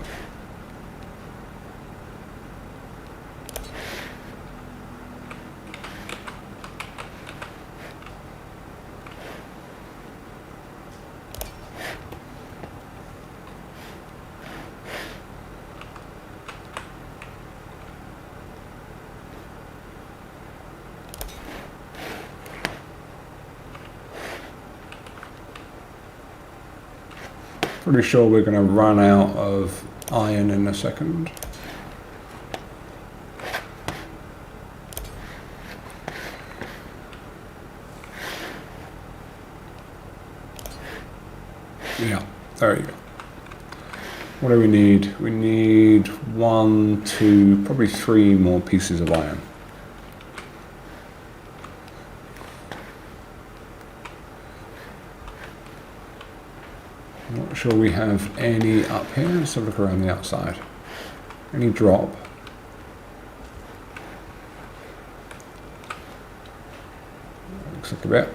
Pretty sure we're going to run out of iron in a second. Yeah, there you go. What do we need? We need 1, 2, probably 3 more pieces of iron. Not sure we have any up here. Let's have a look around the outside. Any drop? Looks like a bit.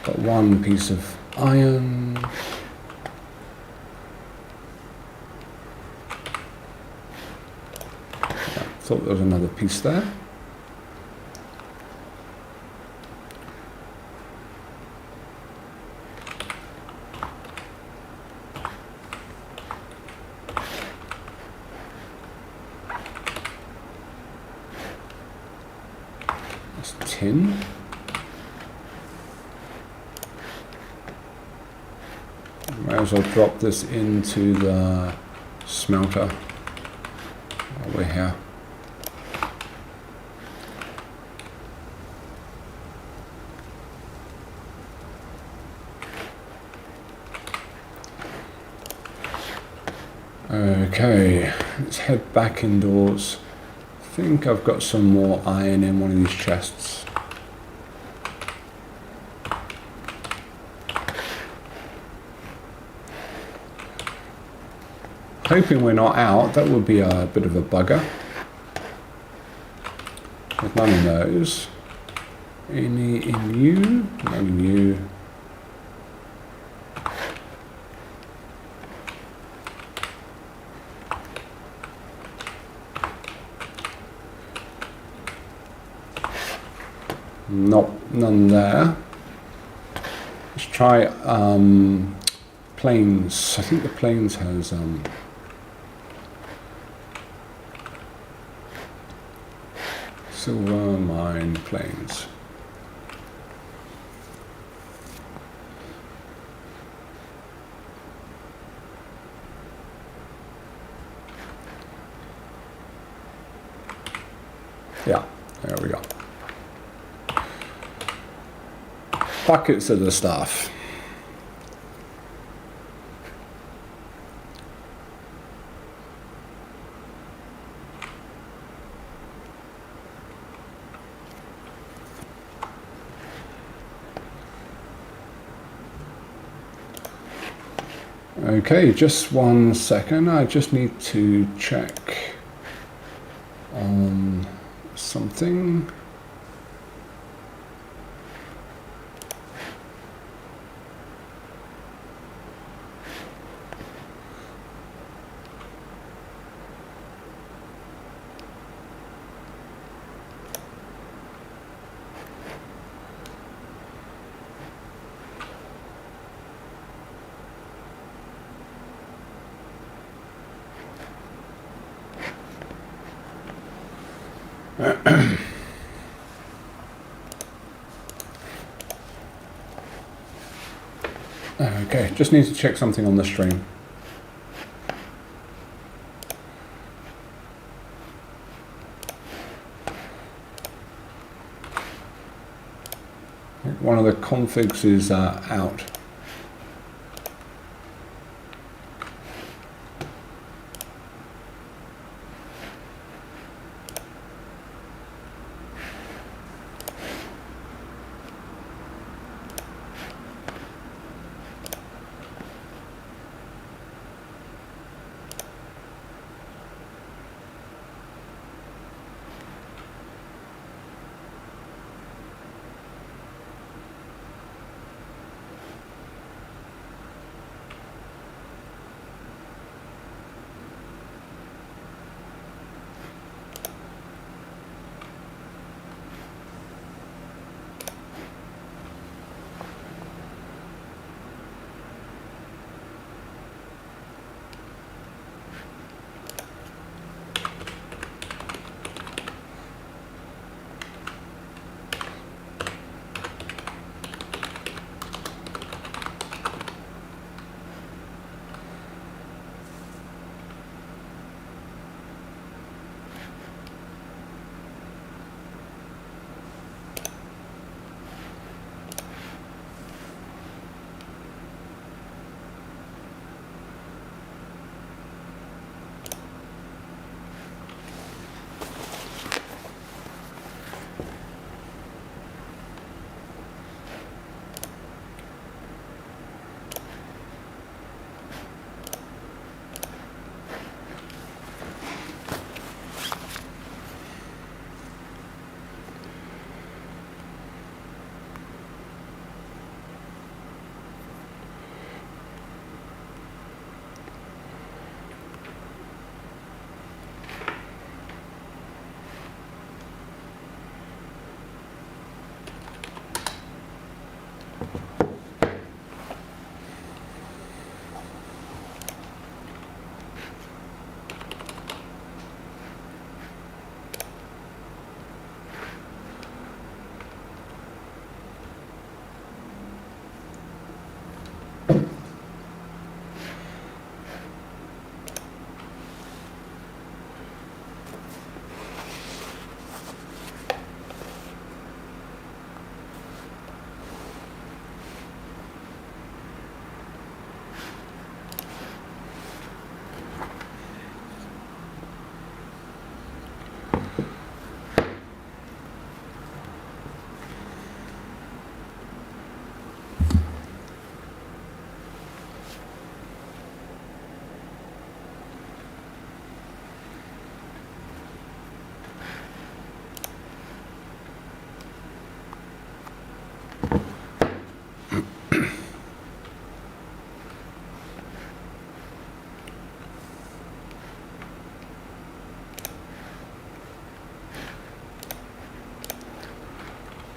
Got 1 piece of iron. Yeah, thought there was another piece there. That's tin. Might as well drop this into the smelter while we're here. Okay, let's head back indoors. I think I've got some more iron in one of these chests. Hoping we're not out. That would be a bit of a bugger. There's none of those. Any in you? None in you. Nope, none there. Let's try plains. I think the plains has silver mine plains. Yeah, there we go. Buckets of the stuff. Okay, just 1 second. I just need to check on something. Okay, just need to check something on the stream. One of the configs is out.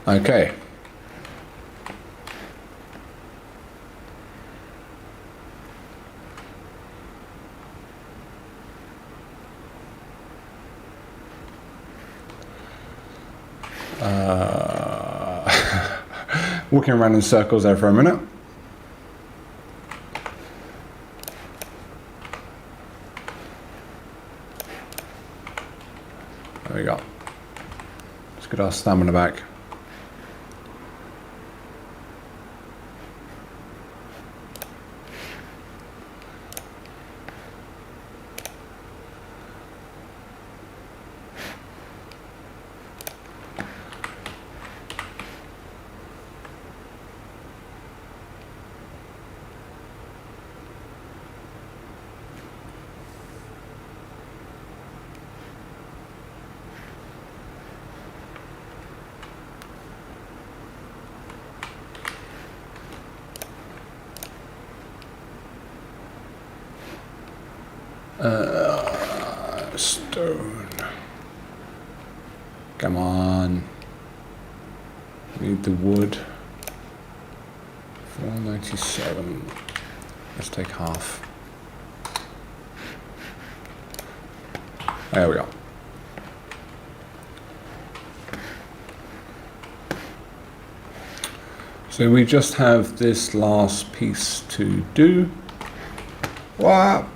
Okay. Walking around in circles there for a minute. There we go. Let's get our stamina back. Stone. Come on. Need the wood. 497. Let's take half. There we go. So we just have this last piece to do. Wow.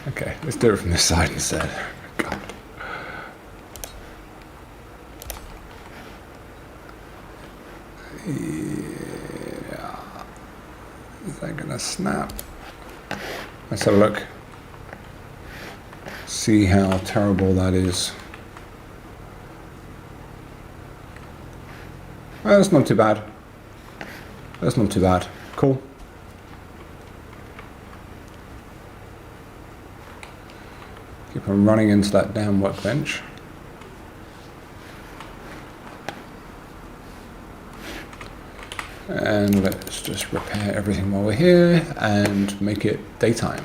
Okay, let's do it from this side instead. God. Yeah. Is that gonna snap? Let's have a look. See how terrible that is. Well, that's not too bad. That's not too bad. Cool. Keep on running into that damn workbench. And let's just repair everything while we're here and make it daytime.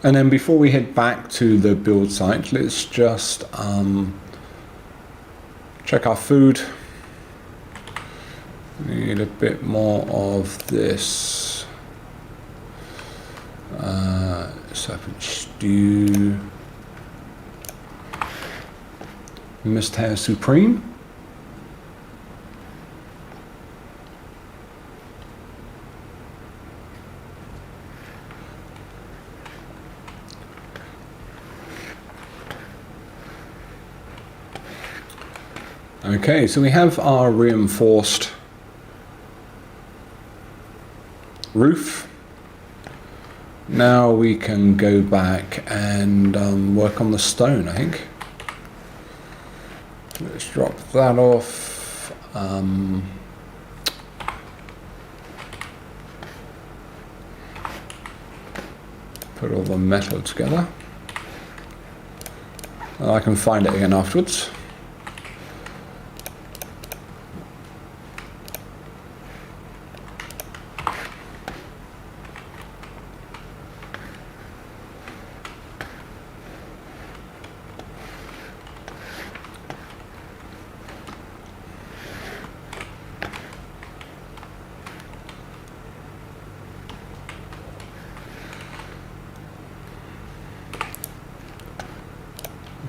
And then before we head back to the build site, let's just check our food. Need a bit more of this serpent stew, mist hair supreme. Okay, so we have our reinforced roof. Now we can go back and work on the stone, I think. Let's drop that off. put all the metal together. I can find it again afterwards.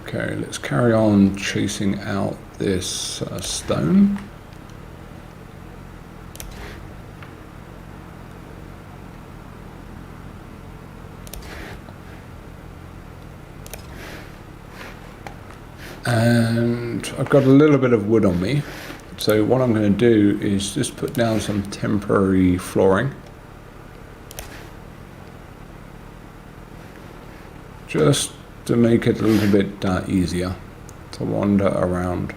Okay, let's carry on chasing out this stone. And I've got a little bit of wood on me, so what I'm going to do is just put down some temporary flooring. Just to make it a little bit easier to wander around.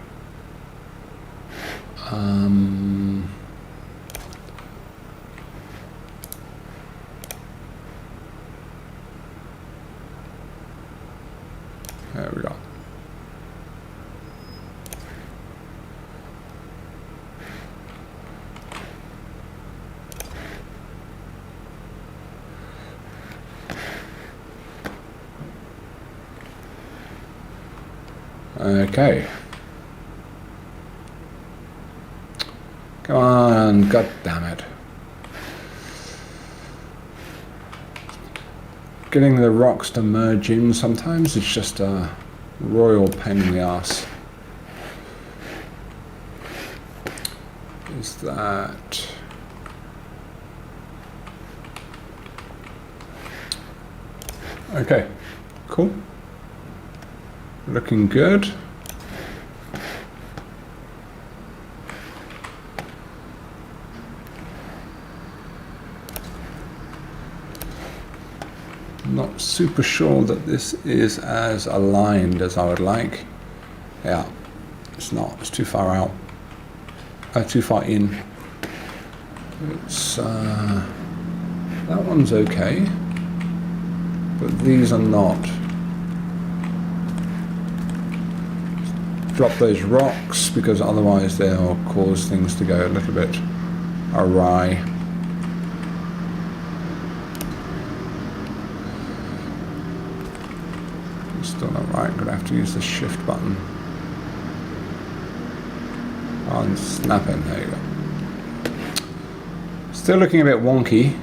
There we go. Okay. Come on, god damn it. Getting the rocks to merge in sometimes is just a royal pain in the ass. Is that... Okay, cool. Looking good. Not super sure that this is as aligned as I would like. Yeah, it's not. It's too far out. Too far in. It's that one's okay, but these are not. Drop those rocks because otherwise they'll cause things to go a little bit awry. Still not right, I'm going to have to use the shift button. On snapping, there you go. Still looking a bit wonky.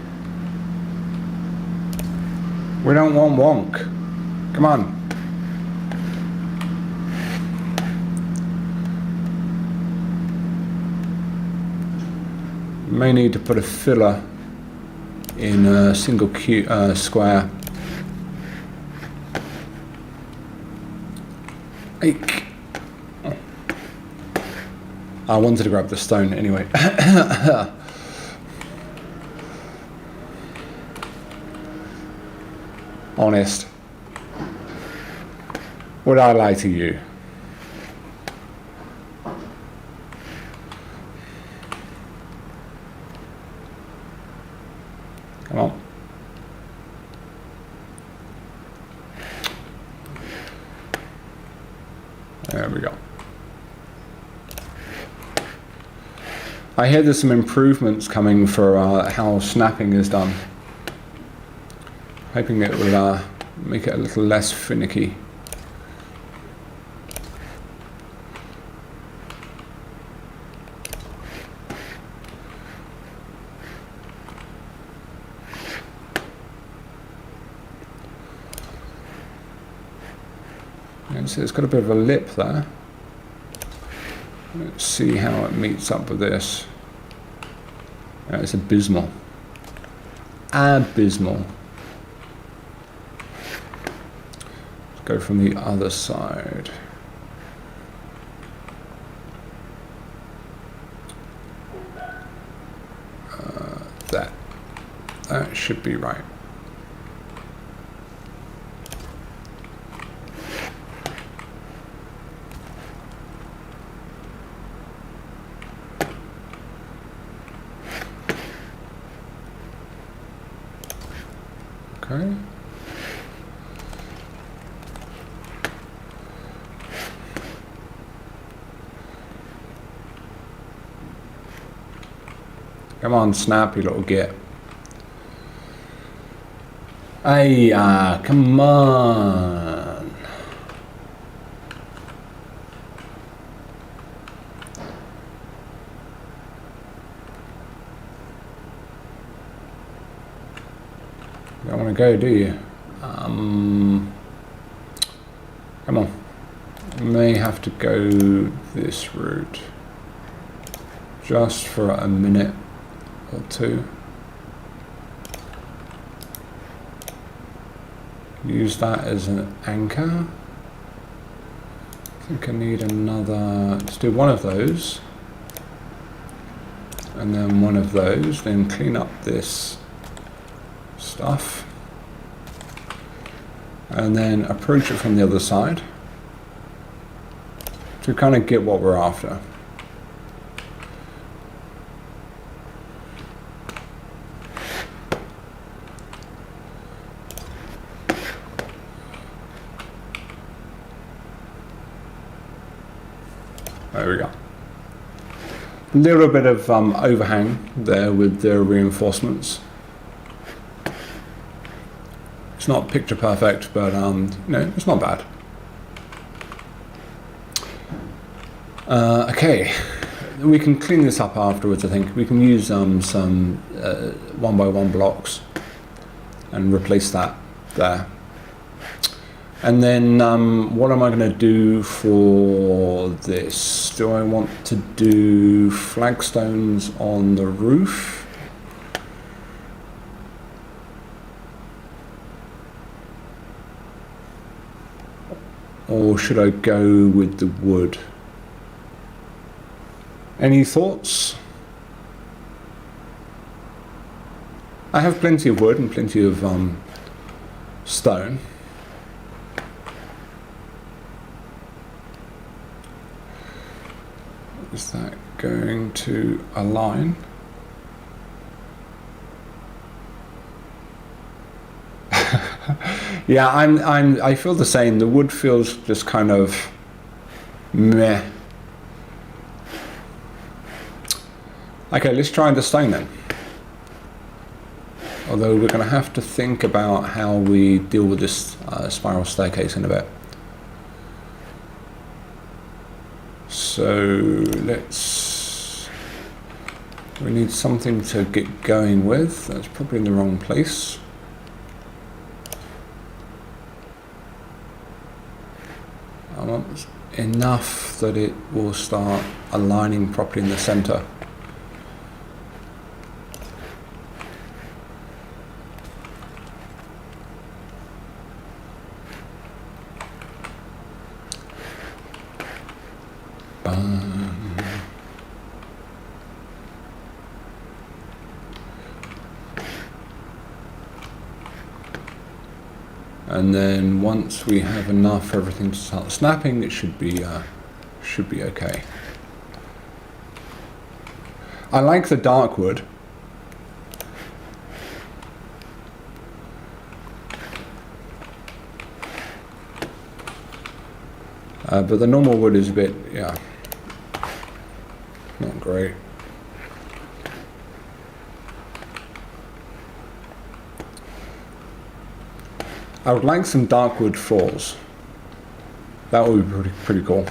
We don't want wonk. Come on. May need to put a filler in a single square. Eek. Oh. I wanted to grab the stone anyway. Honest. Would I lie to you? Come on. There we go. I hear there's some improvements coming for how snapping is done. Hoping it will make it a little less finicky. So it's got a bit of a lip there. Let's see how it meets up with this. It's abysmal. Abysmal. Let's go from the other side. That should be right. Okay. Come on, snap, you little git. Hey, come on. You don't want to go, do you? Come on. May have to go this route. Just for a minute or two. Use that as an anchor. I think I need another, let's do one of those. And then one of those, then clean up this stuff. And then approach it from the other side to kind of get what we're after. There we go. A little bit of overhang there with the reinforcements. It's not picture perfect, but no, it's not bad. Okay, we can clean this up afterwards. I think we can use some 1x1 blocks and replace that there. And then what am I going to do for this? Do I want to do flagstones on the roof? Or should I go with the wood? Any thoughts? I have plenty of wood and plenty of stone. Is that going to align? Yeah, I feel the same. The wood feels just kind of meh. Okay, let's try the stone then. Although we're going to have to think about how we deal with this spiral staircase in a bit. So we need something to get going with. That's probably in the wrong place. I want enough that it will start aligning properly in the center. And then once we have enough for everything to start snapping, it should be okay. I like the dark wood. But the normal wood is a bit, yeah, not great. I would like some dark wood floors. That would be pretty cool.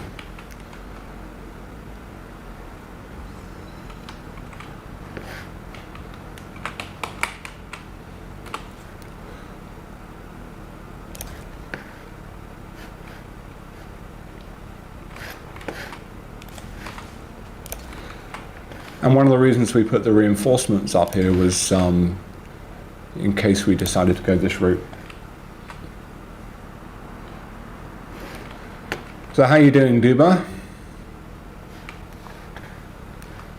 And one of the reasons we put the reinforcements up here was in case we decided to go this route. So how you doing, Duba?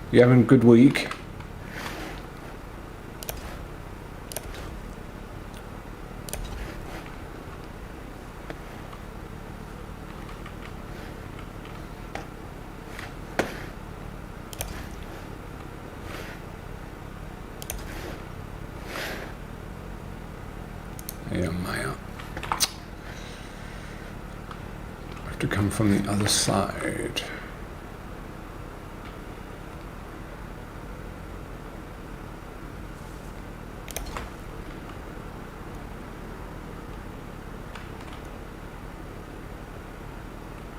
You having a good week? Yeah, Maya. To come from the other side.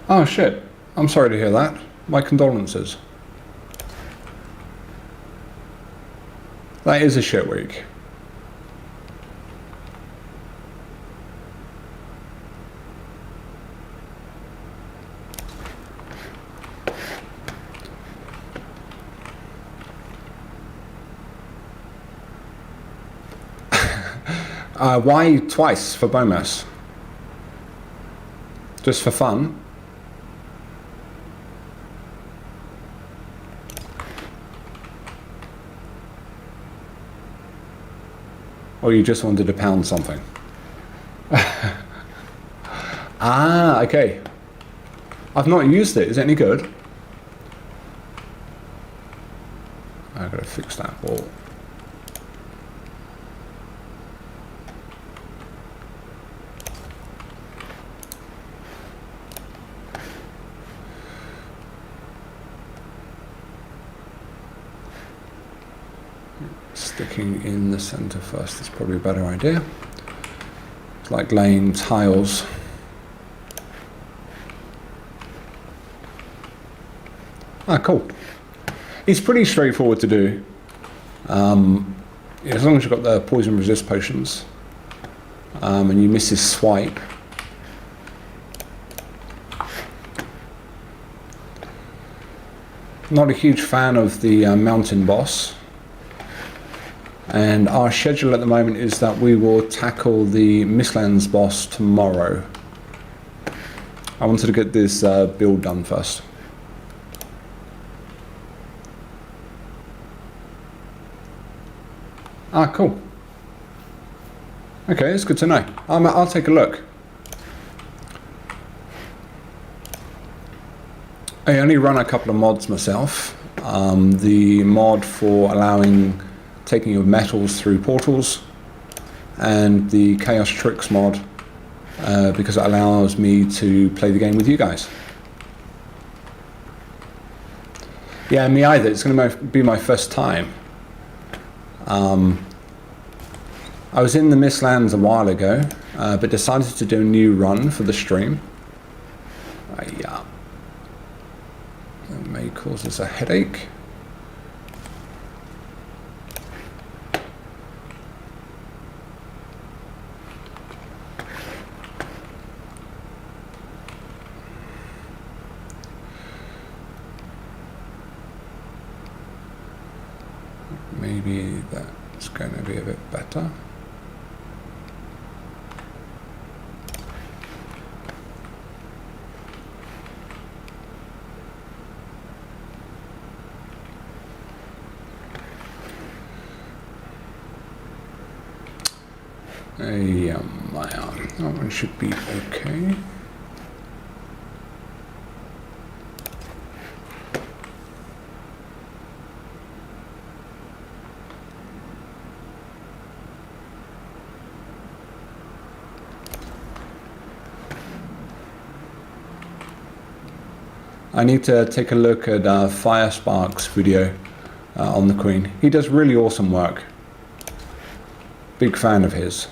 Oh shit, I'm sorry to hear that. My condolences. That is a shit week. Why twice for Bomas? Just for fun? Or you just wanted to pound something? Ah, okay. I've not used it. Is it any good? I've got to fix that wall. Sticking in the center first is probably a better idea. It's like laying tiles. Ah, cool. It's pretty straightforward to do. As long as you've got the poison resist potions and you miss his swipe. Not a huge fan of the mountain boss. And our schedule at the moment is that we will tackle the Mistlands boss tomorrow. I wanted to get this build done first. Ah, cool. Okay, it's good to know. I'll take a look. I only run a couple of mods myself. The mod for allowing taking of metals through portals, and the Chaos Tricks mod because it allows me to play the game with you guys. Yeah, me either. It's going to be my first time. I was in the Mistlands a while ago, but decided to do a new run for the stream. Yeah. That may cause us a headache. Maybe that's going to be a bit better. That one should be okay. I need to take a look at Firespark's video on the Queen. He does really awesome work. Big fan of his.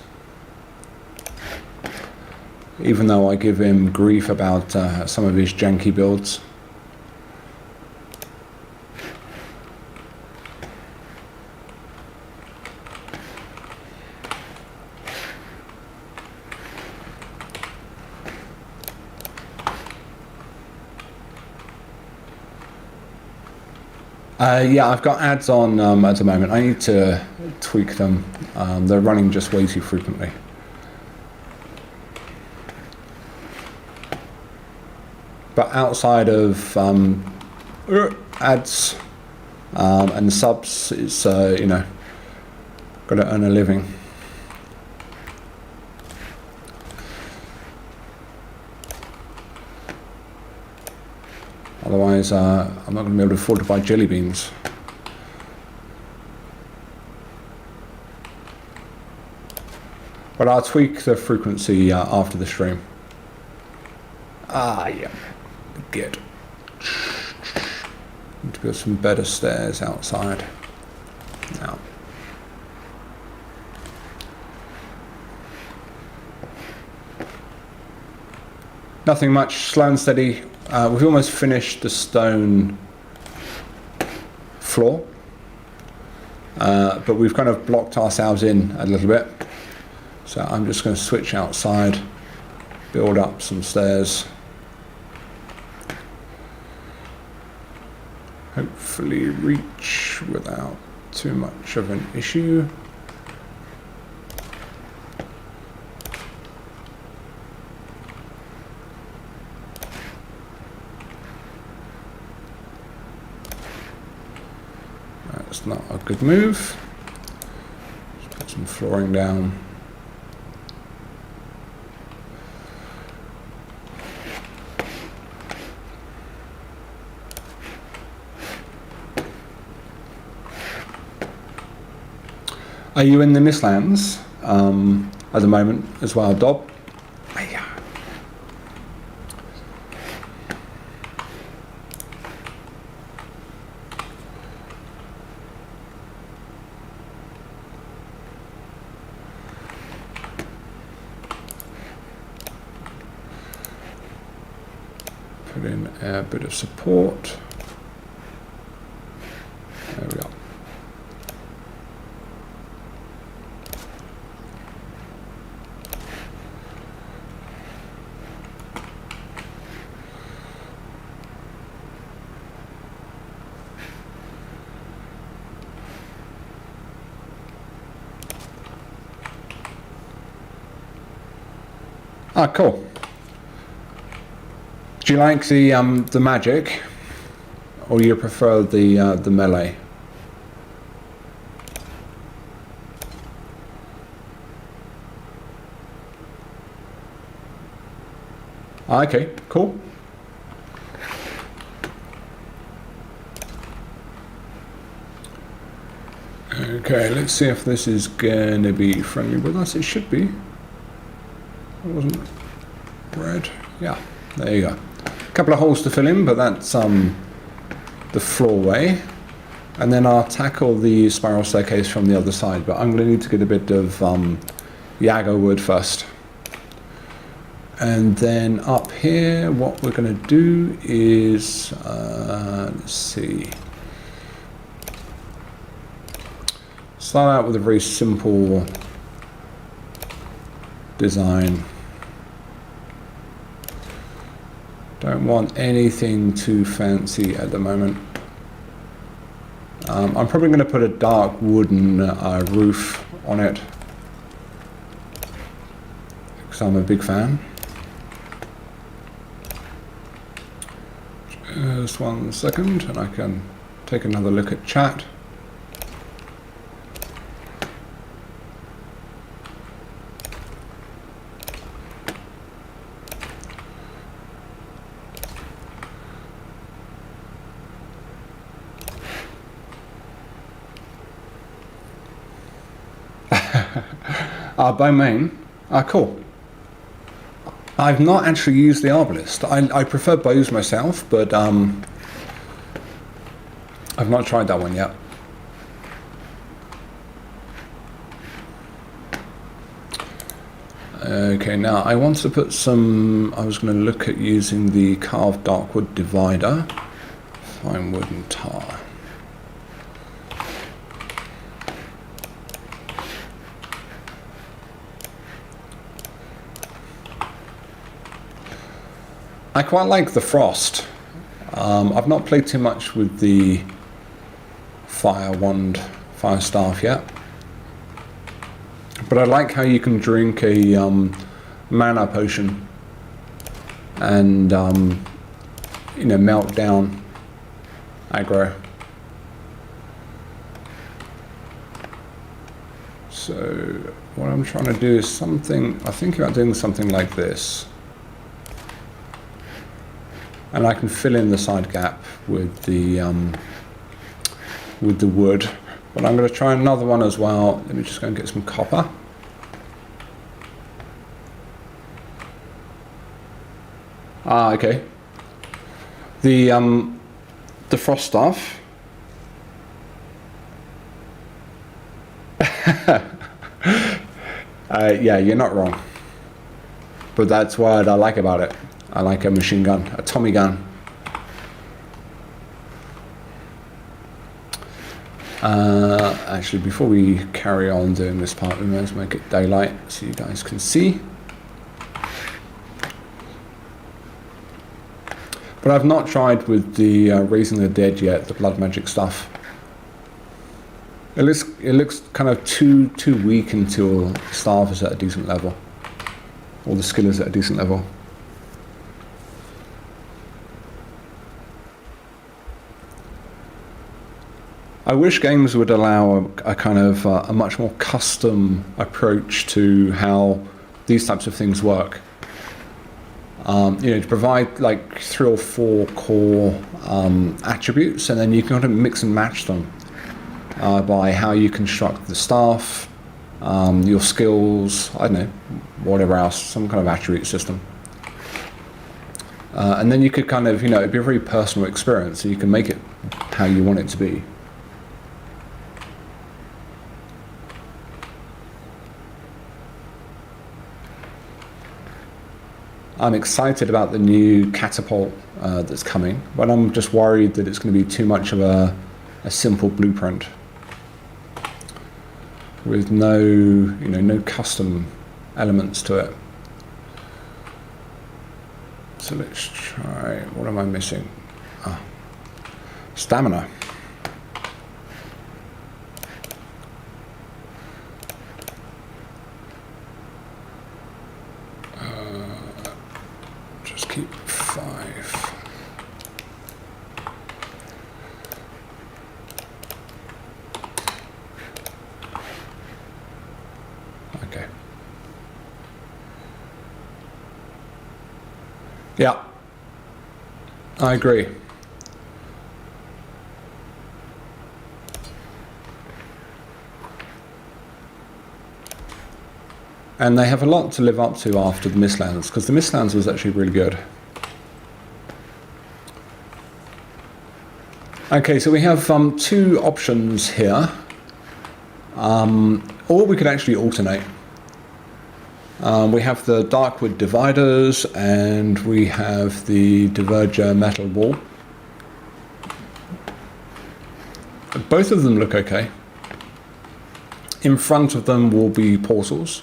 Even though I give him grief about some of his janky builds. Yeah, I've got ads on at the moment. I need to tweak them. They're running just way too frequently. But outside of ads and subs, it's you know, got to earn a living. Otherwise, I'm not going to be able to afford to buy jelly beans. But I'll tweak the frequency after the stream. Ah, yeah. Good. Need to build some better stairs outside. Now. Nothing much, slow and steady. We've almost finished the stone floor, but we've kind of blocked ourselves in a little bit. So I'm just going to switch outside, build up some stairs. Hopefully reach without too much of an issue. That's not a good move. Let's put some flooring down. Are you in the Mistlands at the moment as well, Dob? Put in a bit of support. There we go. Ah, cool. Do you like the magic, or you prefer the melee? Ah, okay, cool. Okay, let's see if this is gonna be friendly with us. It should be. It wasn't red. Yeah, there you go. A couple of holes to fill in, but that's the floorway. And then I'll tackle the spiral staircase from the other side, but I'm going to need to get a bit of Yago wood first. And then up here, what we're going to do is, let's see. Start out with a very simple design. Don't want anything too fancy at the moment. I'm probably going to put a dark wooden roof on it because I'm a big fan. Just 1 second and I can take another look at chat. Bone main. Cool. I've not actually used the arbalist. I prefer bows myself, but I've not tried that one yet. Okay, now I want to put some. I was going to look at using the carved darkwood divider, fine wood and tar. I quite like the frost. I've not played too much with the fire wand, fire staff yet, but I like how you can drink a mana potion and melt down aggro. So what I'm trying to do is something. I think about doing something like this. And I can fill in the side gap with the wood. But I'm going to try another one as well. Let me just go and get some copper. Okay. The frost staff. Yeah, you're not wrong. But that's what I like about it. I like a machine gun, a Tommy gun. Actually, before we carry on doing this part, we might as well make it daylight so you guys can see. But I've not tried with the Raising the Dead yet, the blood magic stuff. It looks kind of too weak until the staff is at a decent level, or the skill is at a decent level. I wish games would allow a kind of a much more custom approach to how these types of things work. To provide like 3 or 4 core attributes, and then you can kind of mix and match them by how you construct the staff, your skills, I don't know, whatever else, some kind of attribute system. And then you could kind of, it'd be a very personal experience, so you can make it how you want it to be. I'm excited about the new catapult that's coming, but I'm just worried that it's going to be too much of a simple blueprint with no custom elements to it. So let's try, what am I missing? Stamina. Just keep 5. Okay. Yeah, I agree. And they have a lot to live up to after the Mistlands, because the Mistlands was actually really good. Okay, so we have 2 options here, or we could actually alternate. We have the Darkwood Dividers, and we have the Diverger Metal Wall. Both of them look okay. In front of them will be portals.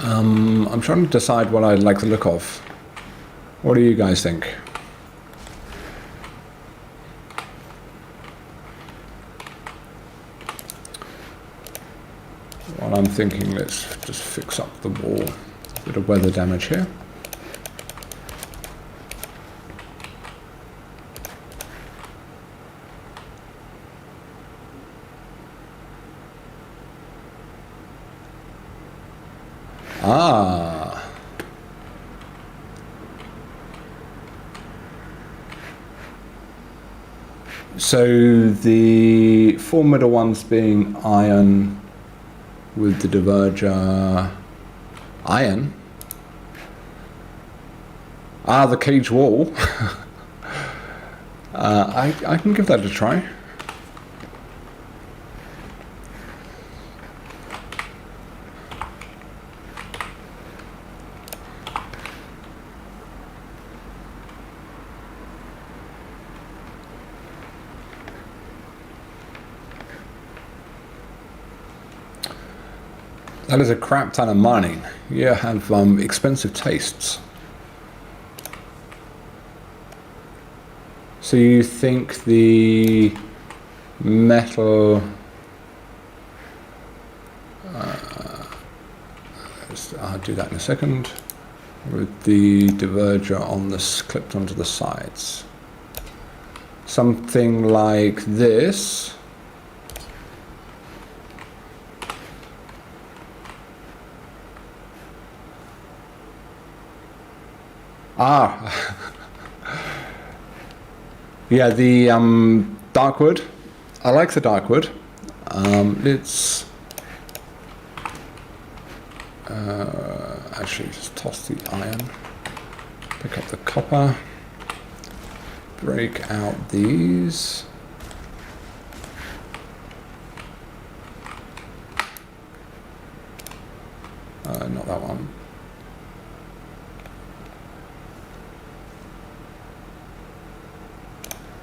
I'm trying to decide what I like the look of. What do you guys think? Well, I'm thinking let's just fix up the wall. A bit of weather damage here. So the 4 middle ones being iron with the Diverger iron. The cage wall. I can give that a try. That is a crap ton of mining. You have expensive tastes. So you think the metal... I'll do that in a second. With the Diverger on this, clipped onto the sides. Something like this. Yeah, the Darkwood. I like the Darkwood. Let's actually just toss the iron, pick up the copper, break out these. Not that one.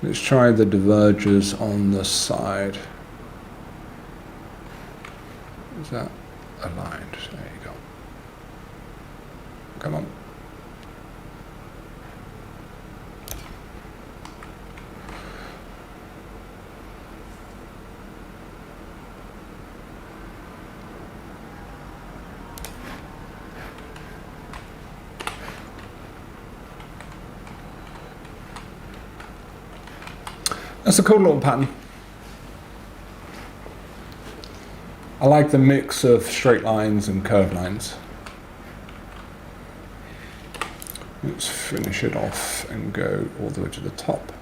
Let's try the divergers on the side. Is that aligned? There you go. Come on. That's a cool little pattern. I like the mix of straight lines and curved lines. Let's finish it off and go all the way to the top.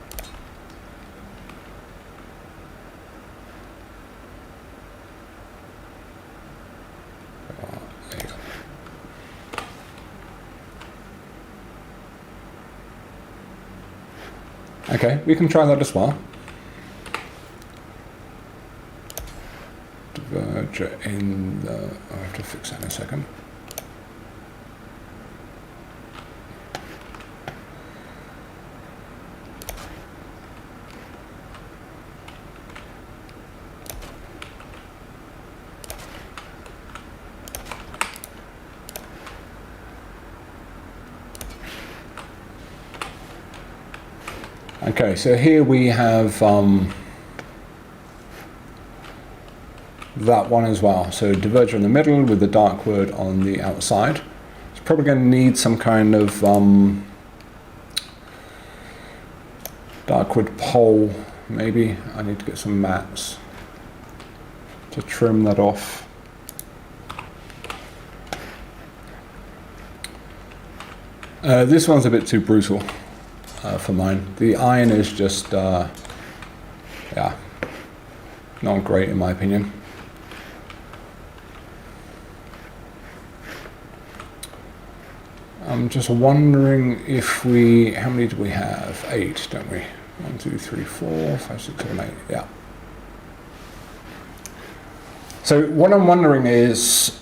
There you go. Okay, we can try that as well. Diverger in the... I have to fix that in a second. Okay, so here we have that one as well. So diverger in the middle with the dark word on the outside. It's probably going to need some kind of dark word pole, maybe. I need to get some mats to trim that off. This one's a bit too brutal for mine. The iron is just, yeah, not great in my opinion. I'm just wondering if we, how many do we have? 8, don't we? 1, 2, 3, 4, 5, 6, 7, 8, yeah. So what I'm wondering is,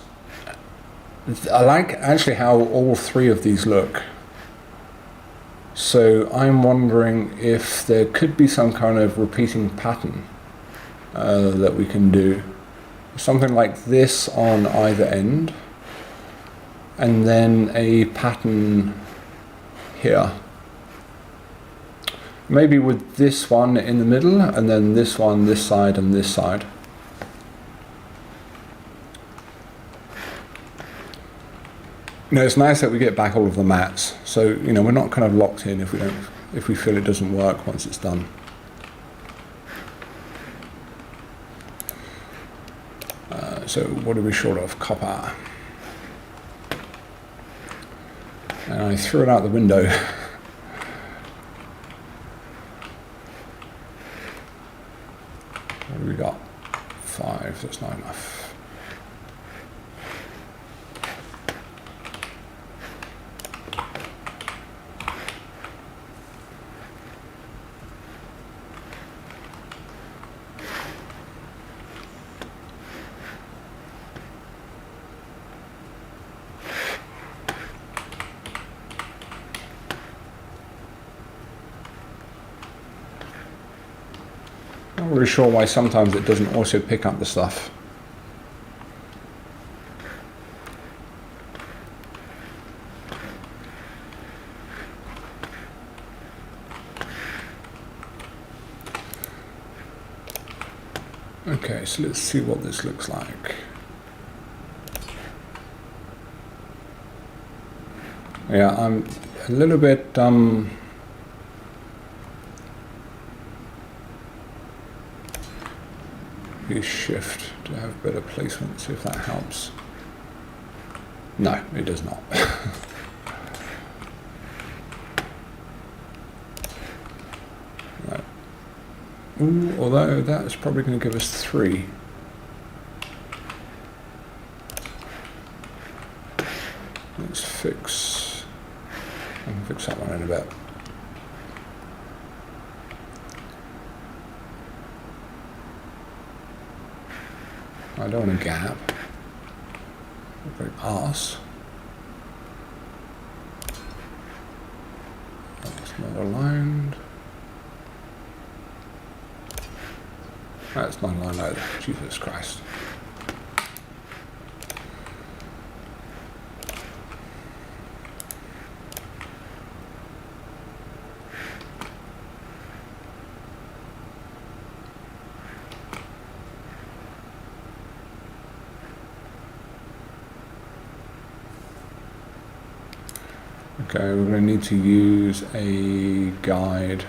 I like actually how all 3 of these look. So I'm wondering if there could be some kind of repeating pattern that we can do. Something like this on either end, and then a pattern here. Maybe with this one in the middle, and then this one, this side, and this side. You know, it's nice that we get back all of the mats, so you know we're not kind of locked in if we feel it doesn't work once it's done. So what are we short of? Copper. And I threw it out the window. What do we got? 5. That's not enough. Not really sure why sometimes it doesn't also pick up the stuff. Okay, so let's see what this looks like. Yeah, I'm a little bit shift to have better placement, see if that helps. No, it does not. No. Ooh, although that's probably going to give us 3. Let's fix, I can fix that one in a bit. I don't want a gap. Great arse. That's not aligned. That's not aligned either. Jesus Christ. Okay, we're going to need to use a guide.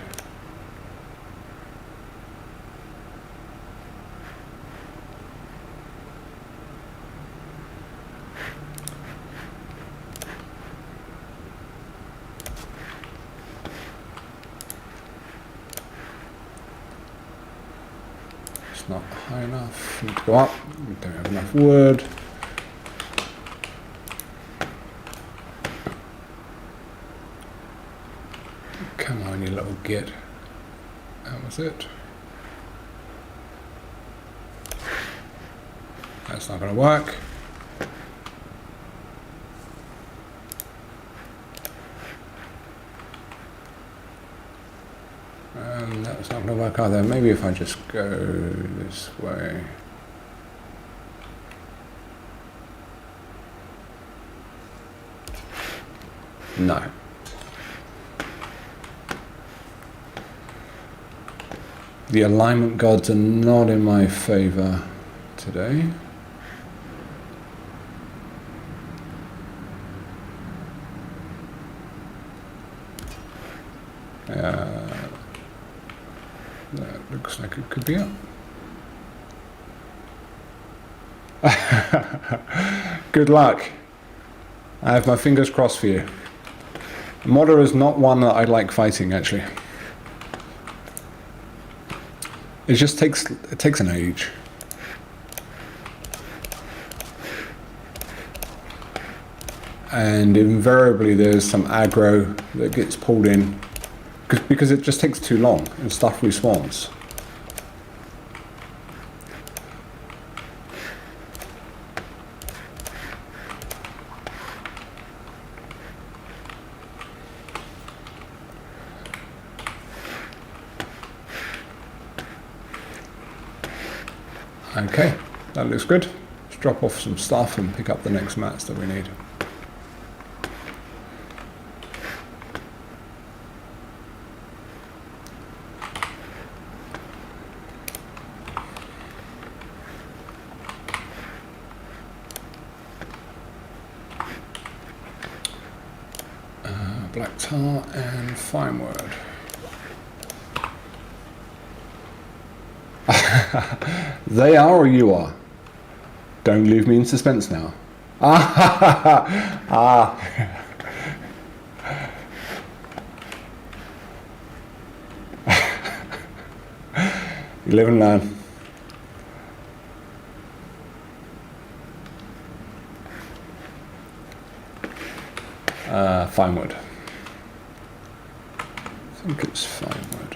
It's not high enough. Need to go up. We don't have enough wood. Come on, you little git. That was it. That's not going to work. And that's not going to work either. Maybe if I just go this way. No. The alignment gods are not in my favor today. That looks like it could be up. Good luck. I have my fingers crossed for you. Modder is not one that I like fighting, actually. It just takes an age. And invariably there's some aggro that gets pulled in because it just takes too long and stuff respawns. Okay, that looks good. Let's drop off some stuff and pick up the next mats that we need. Black tar and fine wood. They are or you are? Don't leave me in suspense now. You live and learn. Fine wood. I think it's fine wood.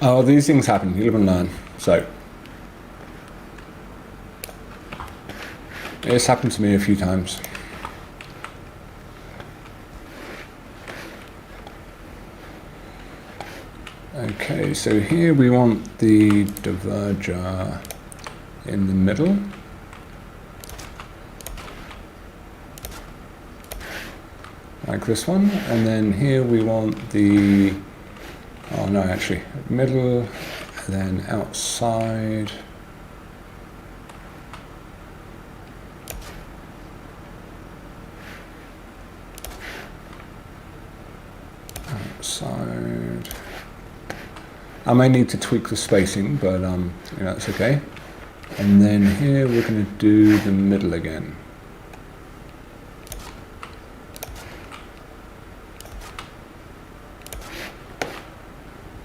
Oh, these things happen. You live and learn. So it's happened to me a few times. Okay, so here we want the diverger in the middle. Like this one. And then here we want the, oh no, actually, middle, and then outside. Outside. I may need to tweak the spacing, but you know, that's okay. And then here we're going to do the middle again.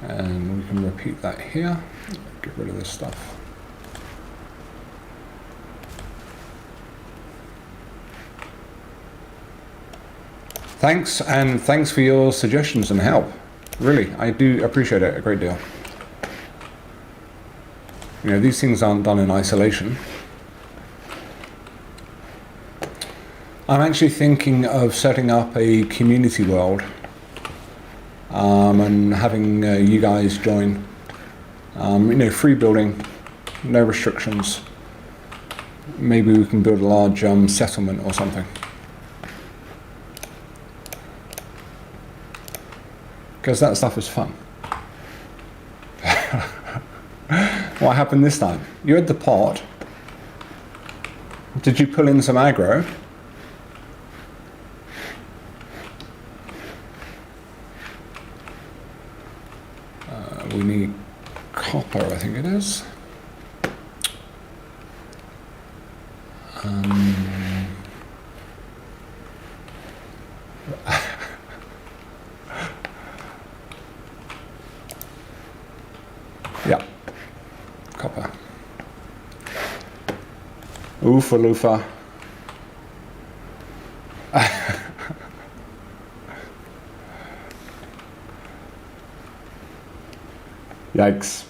And we can repeat that here. Get rid of this stuff. Thanks, and thanks for your suggestions and help. Really, I do appreciate it a great deal. You know, these things aren't done in isolation. I'm actually thinking of setting up a community world and having you guys join. You know, free building, no restrictions. Maybe we can build a large settlement or something. Because that stuff is fun. What happened this time? You had the pot. Did you pull in some aggro? We need copper, I think it is. Yeah, copper. Oofa loofa. Yikes.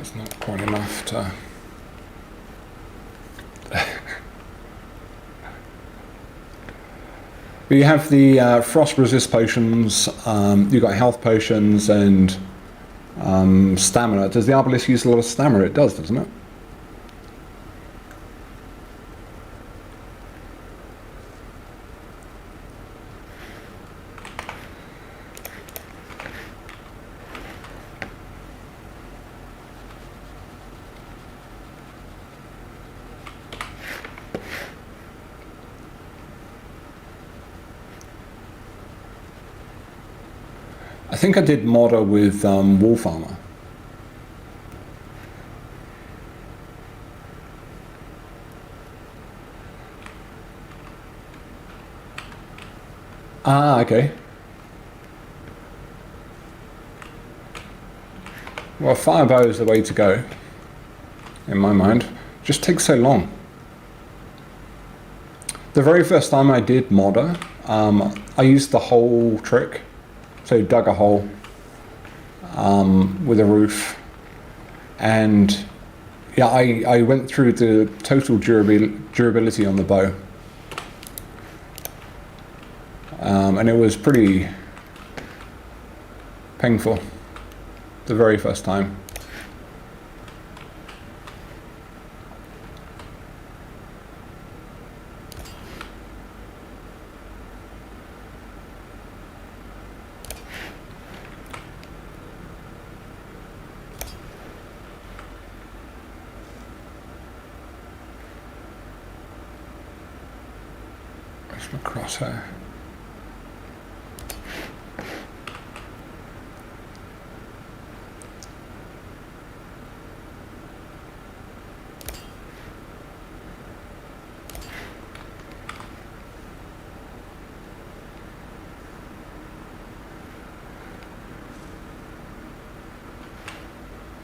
It's not quite enough to... But you have the frost resist potions, you've got health potions and stamina. Does the Arbalest use a lot of stamina? It does, doesn't it? I think I did modder with wolf armor. Ah, okay. Well, firebow is the way to go, in my mind. Just takes so long. The very first time I did modder, I used the hole trick. So dug a hole with a roof, and yeah, I went through the total durability on the bow, and it was pretty painful the very first time. My crosshair.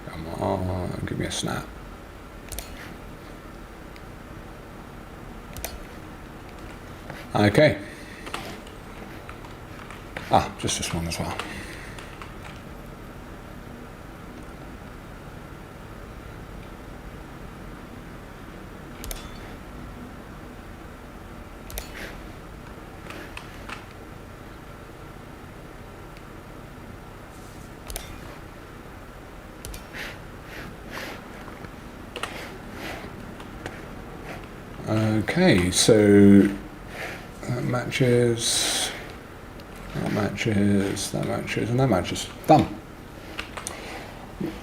Come on, give me a snap. Okay. Ah, just this one as well. Okay, so that matches, that matches, that matches, and that matches. Done.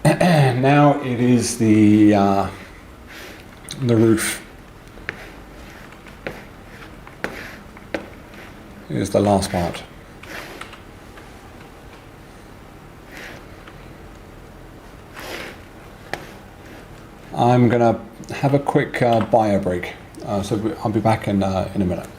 Now it is the roof. Here's the last part. I'm gonna have a quick bio break. So I'll be back in a minute.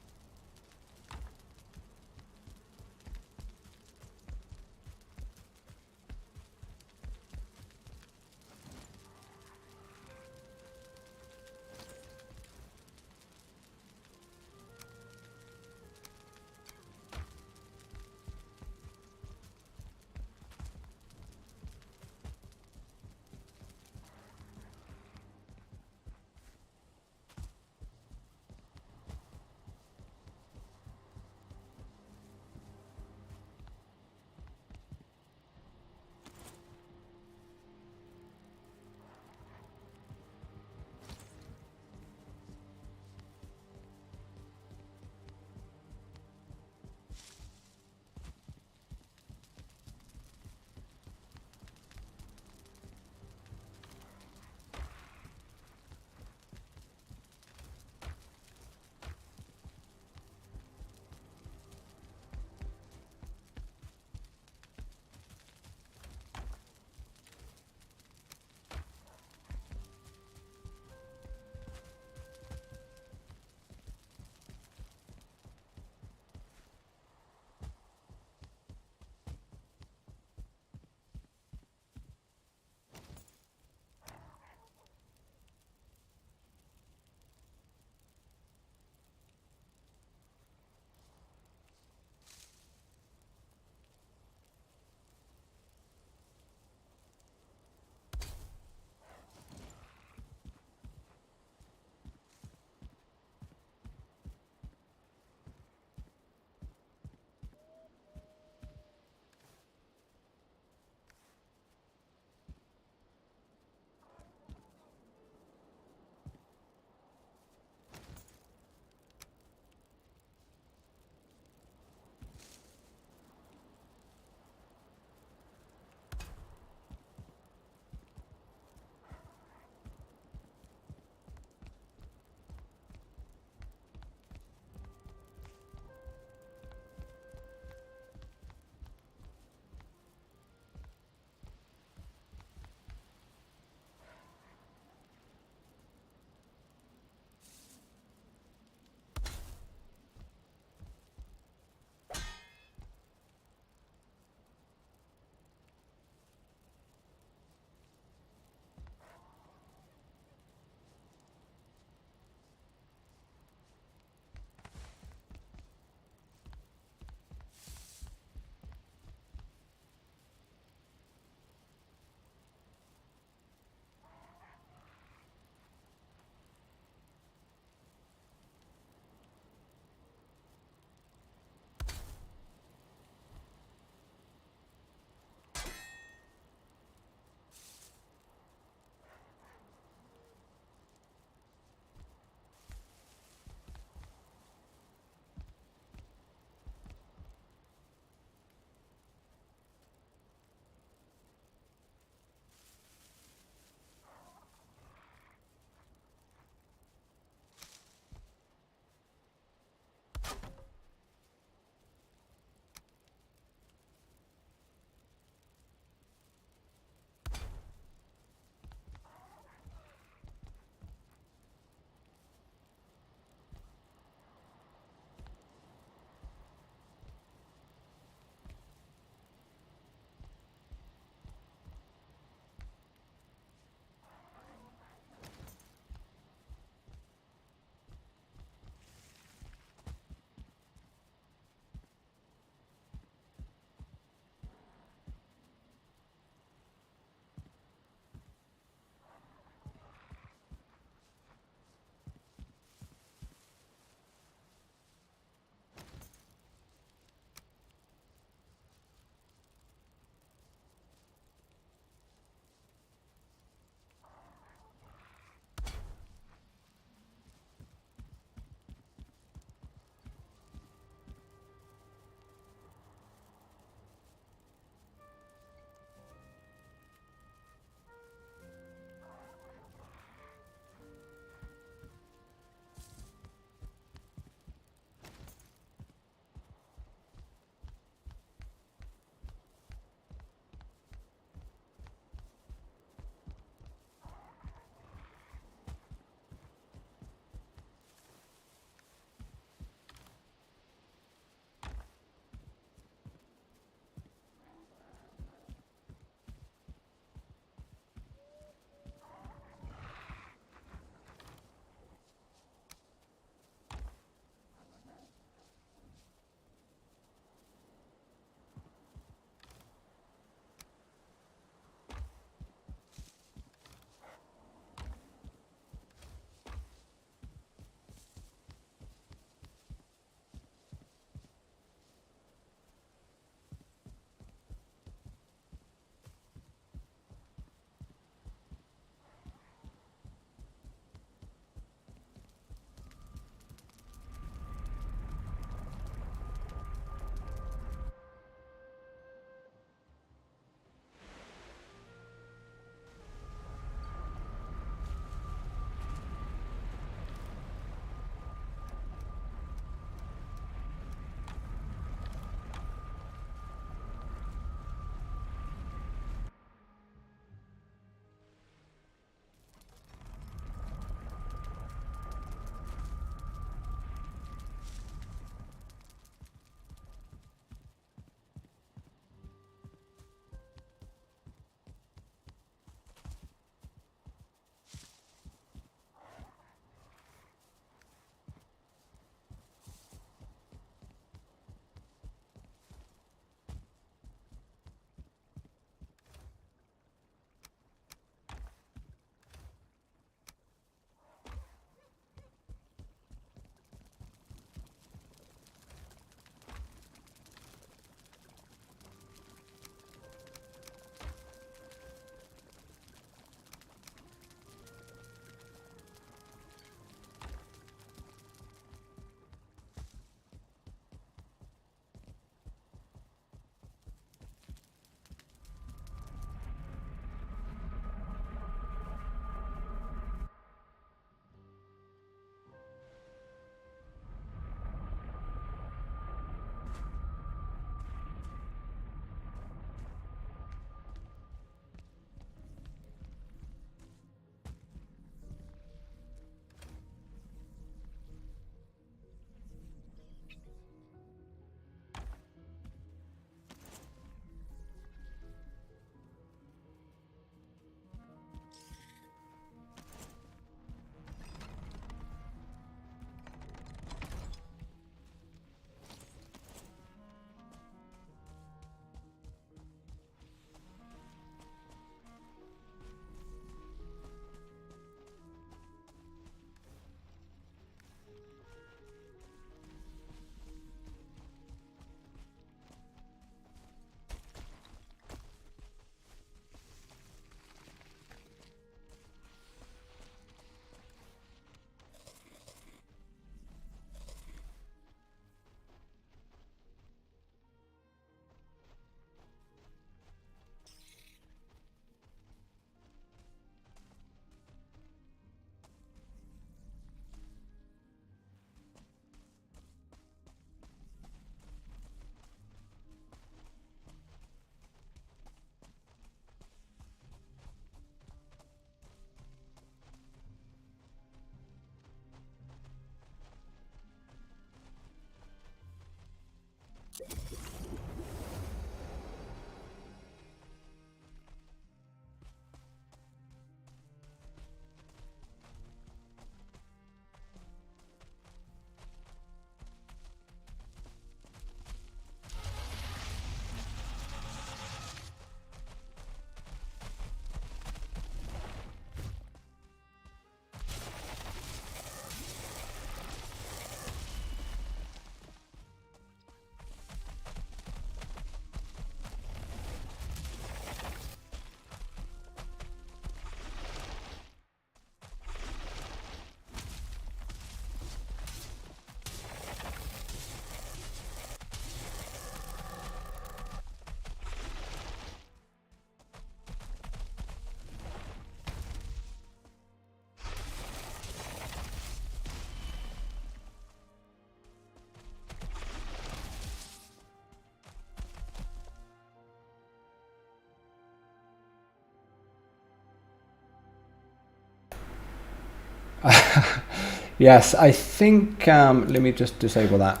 Yes, I think, let me just disable that.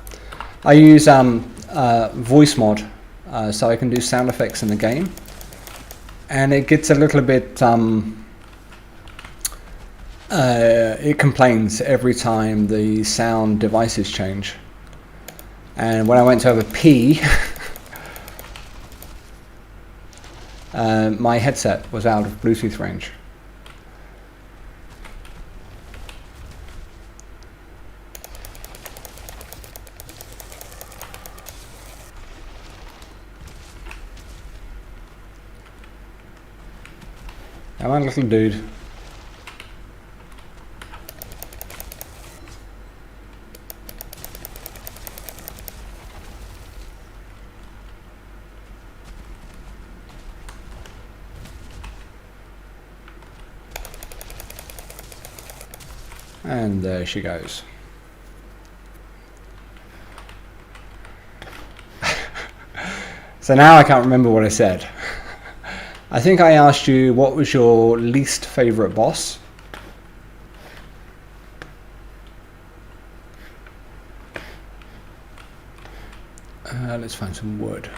I use voice mod, so I can do sound effects in the game. And it gets a little bit, it complains every time the sound devices change. And when I went to have a pee, my headset was out of Bluetooth range. Come on, little dude. And there she goes. So now I can't remember what I said. I think I asked you what was your least favorite boss. Let's find some wood.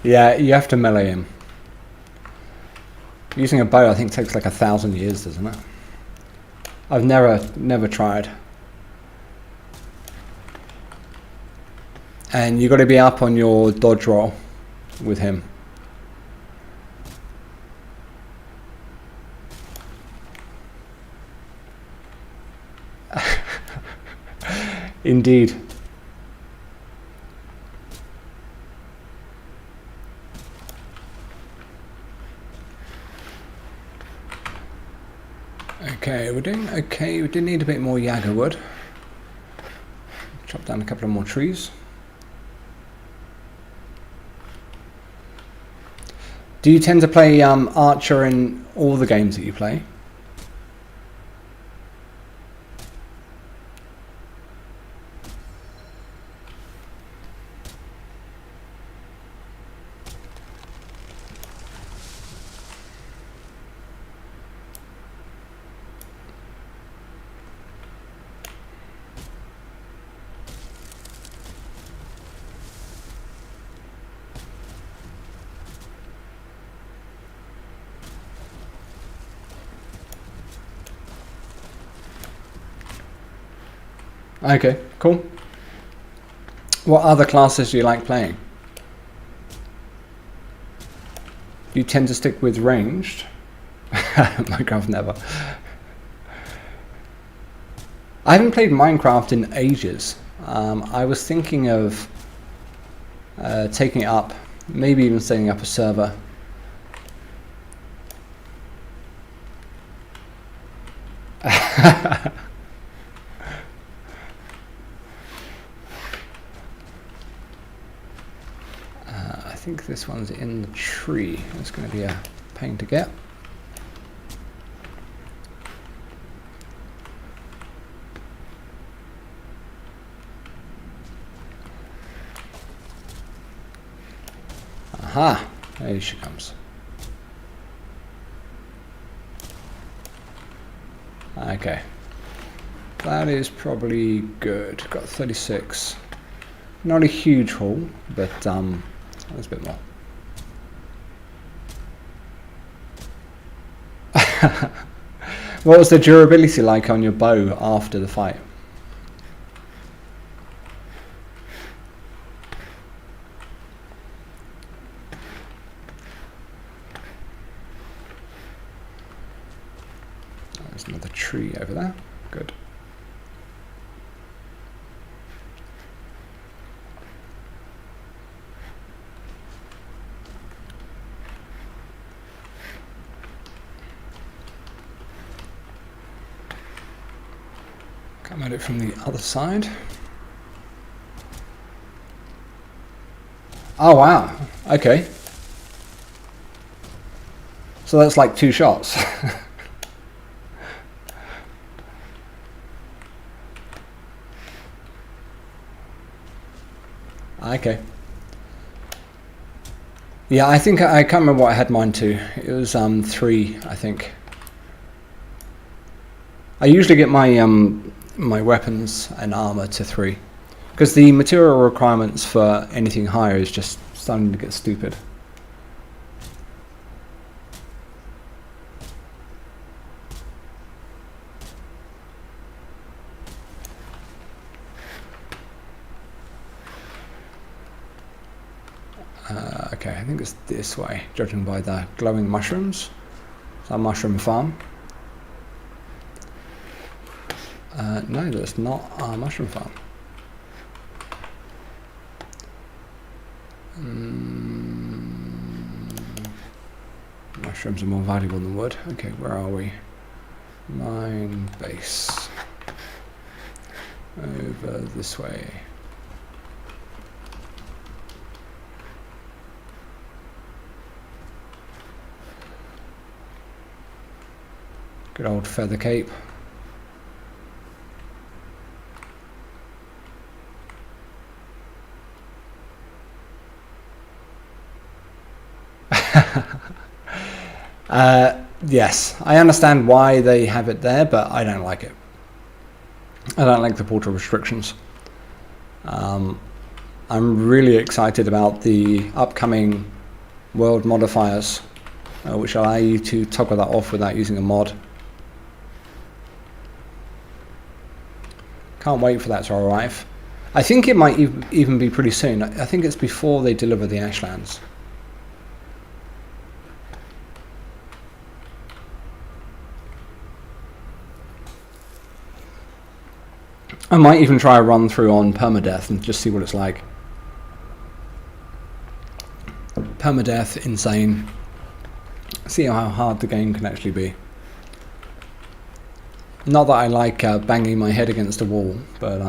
Yeah, you have to melee him. Using a bow, I think, takes like 1,000 years, doesn't it? I've never tried. And you got to be up on your dodge roll with him. Indeed. Okay, we're doing okay. We do need a bit more Yaga wood. Chop down a couple of more trees. Do you tend to play Archer in all the games that you play? Okay, cool. What other classes do you like playing? Do you tend to stick with ranged? Minecraft never. I haven't played Minecraft in ages. I was thinking of taking it up, maybe even setting up a server. I think this one's in the tree. It's going to be a pain to get. Aha! There she comes. Okay. That is probably good. Got 36. Not a huge haul, but there's a bit more. What was the durability like on your bow after the fight? There's another tree over there. Good. Come at it from the other side. Oh wow, okay. So that's like 2 shots. Okay. Yeah, I think I can't remember what I had mine to. It was 3, I think. I usually get my my weapons and armor to 3, because the material requirements for anything higher is just starting to get stupid. Okay, I think it's this way, judging by the glowing mushrooms. It's our mushroom farm. No, that's not our mushroom farm. Mushrooms are more valuable than wood. Okay, where are we? Mine base. Over this way. Good old feather cape. Yes, I understand why they have it there, but I don't like it. I don't like the portal restrictions. I'm really excited about the upcoming world modifiers, which allow you to toggle that off without using a mod. Can't wait for that to arrive. I think it might even be pretty soon. I think it's before they deliver the Ashlands. I might even try a run through on permadeath and just see what it's like. Permadeath, insane. See how hard the game can actually be. Not that I like banging my head against a wall, but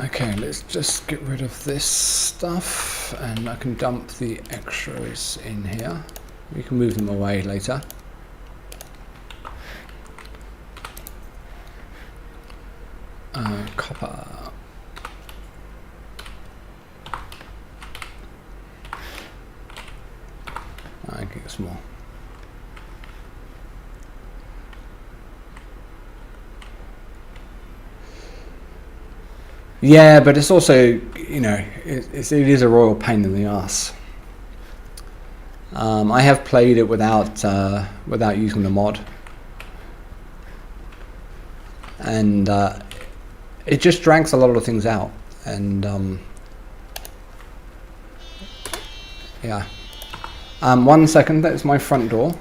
okay, let's just get rid of this stuff, and I can dump the extras in here. We can move them away later. Copper. I can get some more. Yeah, but it's also, you know, it is a royal pain in the ass. I have played it without using the mod, and it just drags a lot of things out. And yeah. 1 second, that is my front door.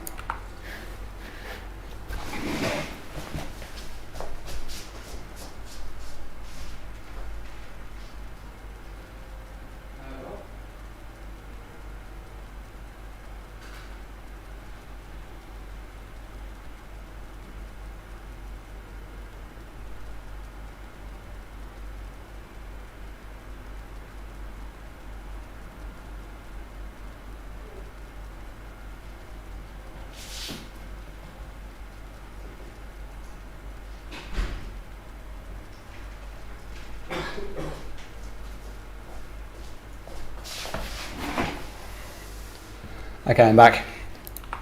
Okay, I'm back.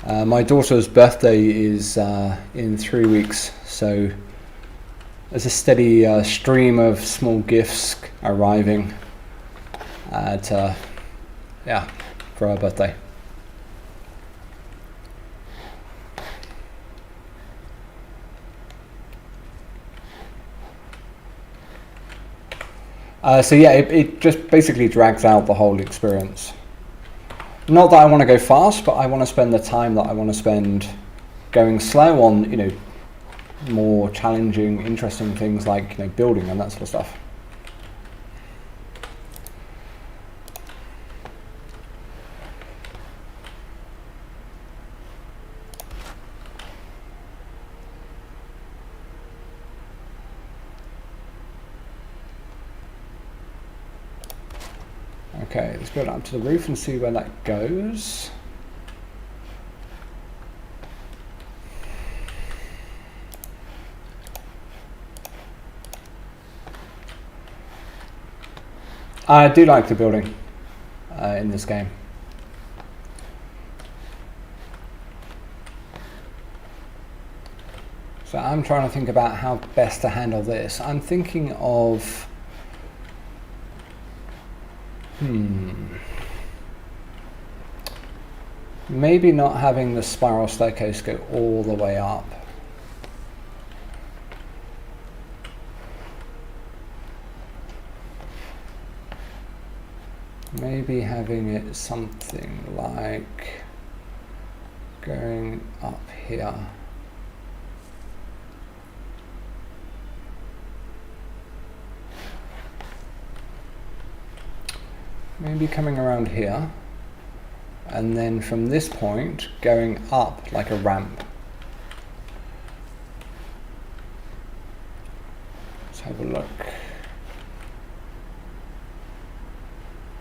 My daughter's birthday is in 3 weeks, so there's a steady stream of small gifts arriving for her birthday. So yeah, it just basically drags out the whole experience. Not that I want to go fast, but I want to spend the time that I want to spend going slow on, you know, more challenging, interesting things like, you know, building and that sort of stuff. Okay, let's build up to the roof and see where that goes. I do like the building in this game. So I'm trying to think about how best to handle this. I'm thinking of maybe not having the spiral staircase go all the way up. Maybe having it something like going up here. Maybe coming around here, and then from this point going up like a ramp. Let's have a look.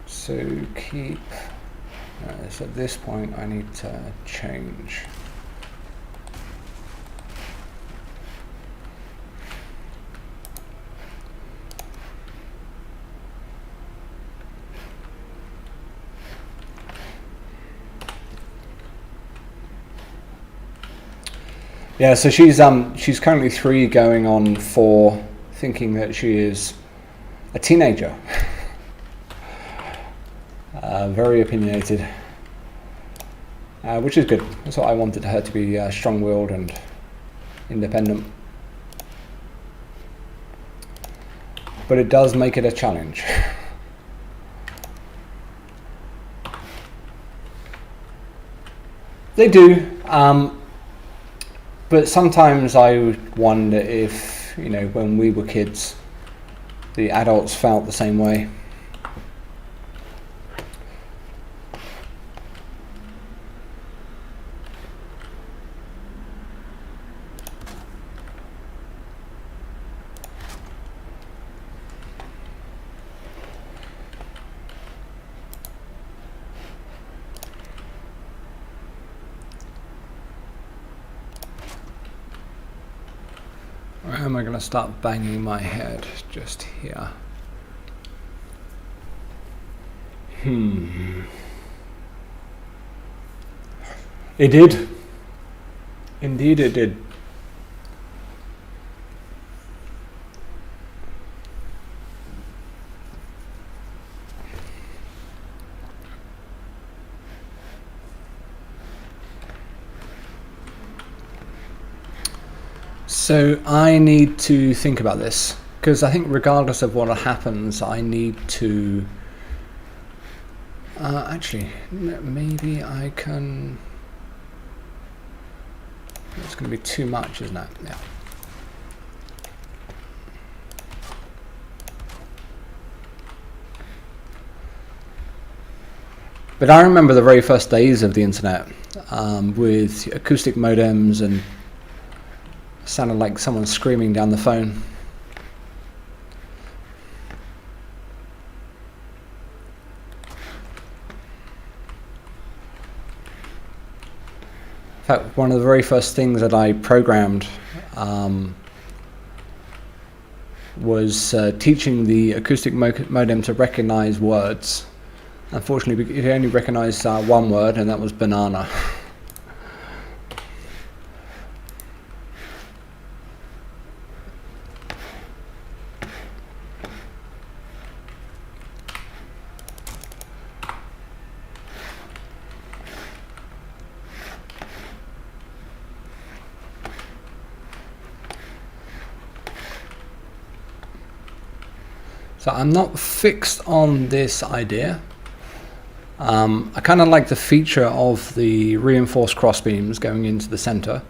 So keep, so at this point I need to change. Yeah, so she's currently 3 going on 4, thinking that she is a teenager. Very opinionated, which is good. That's what I wanted her to be, strong-willed and independent. But it does make it a challenge. They do, but sometimes I would wonder if, you know, when we were kids, the adults felt the same way. Where am I going to start banging my head? Just here. It did. Indeed it did. So I need to think about this, because I think regardless of what happens, I need to actually, maybe I can, it's going to be too much, isn't it? Yeah. But I remember the very first days of the internet with acoustic modems, and sounded like someone screaming down the phone. In fact, one of the very first things that I programmed was teaching the acoustic modem to recognize words. Unfortunately, it only recognized one word, and that was banana. So I'm not fixed on this idea. I kind of like the feature of the reinforced crossbeams going into the center.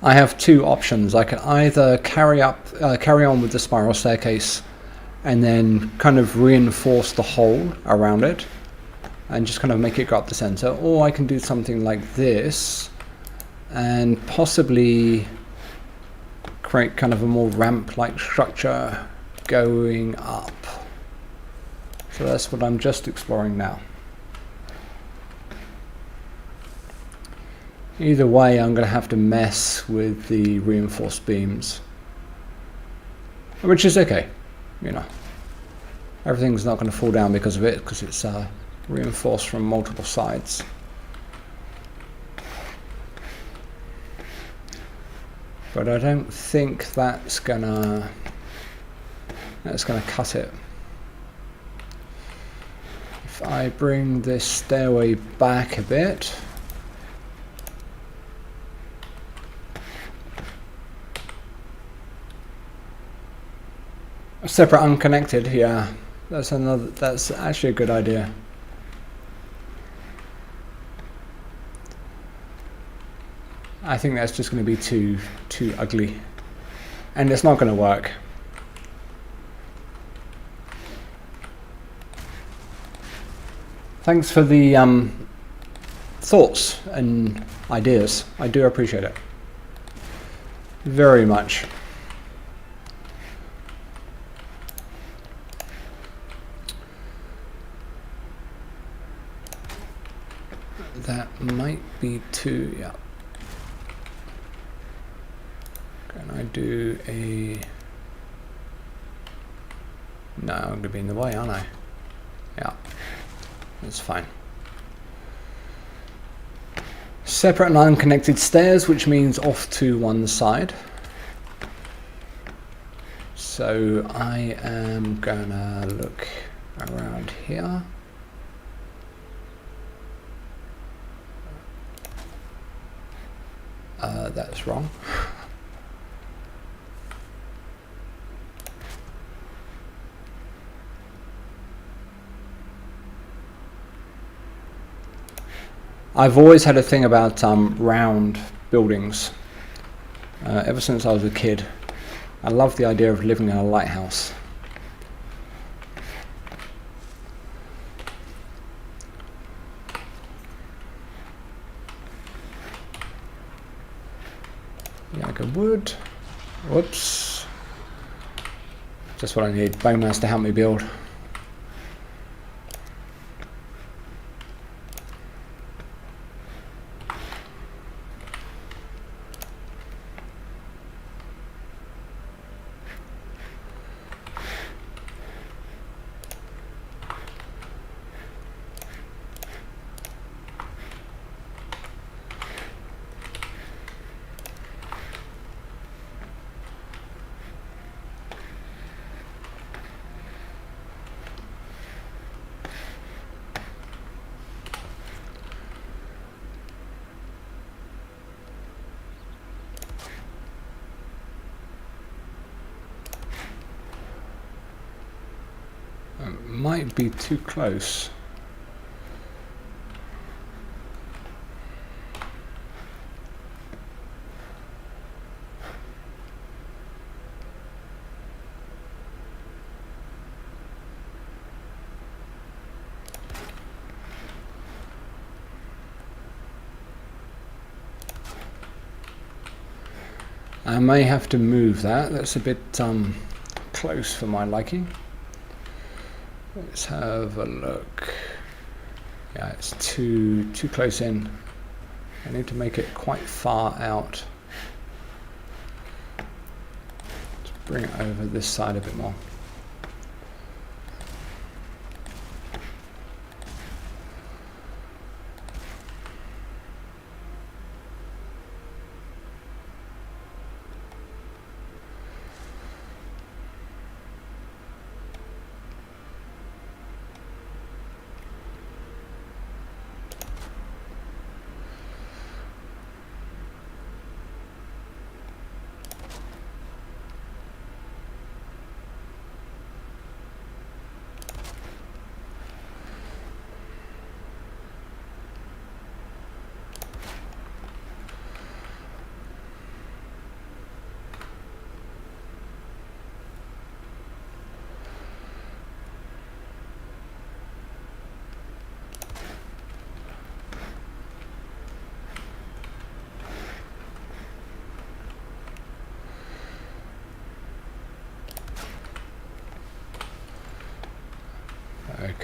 I have 2 options. I can either carry on with the spiral staircase and then kind of reinforce the hole around it and just kind of make it go up the center, or I can do something like this and possibly create kind of a more ramp-like structure going up. So that's what I'm just exploring now. Either way, I'm going to have to mess with the reinforced beams, which is okay, you know. Everything's not going to fall down because of it, because it's reinforced from multiple sides. But I don't think that's gonna cut it. If I bring this stairway back a bit, separate unconnected, yeah, that's actually a good idea. I think that's just going to be too ugly, and it's not going to work. Thanks for the thoughts and ideas. I do appreciate it very much. That might be too, yeah. Can I do a... No, I'm going to be in the way, aren't I? Yeah, that's fine. Separate and unconnected stairs, which means off to one side. So I am gonna look around here. That's wrong. I've always had a thing about round buildings. Ever since I was a kid, I love the idea of living in a lighthouse. Yeah, good wood. Whoops. Just what I need. Bone mass to help me build. Might be too close. I may have to move that. That's a bit close for my liking. Let's have a look. Yeah, it's too close in. I need to make it quite far out. Let's bring it over this side a bit more.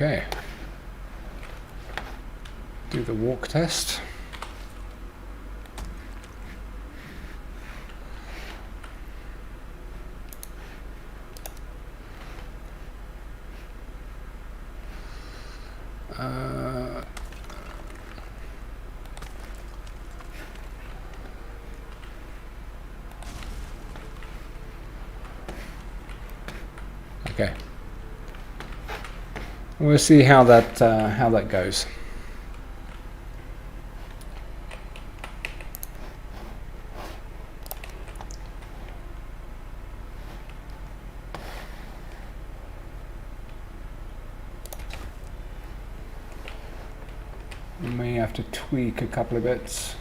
Okay. Do the walk test. Okay. We'll see how that goes. We may have to tweak a couple of bits.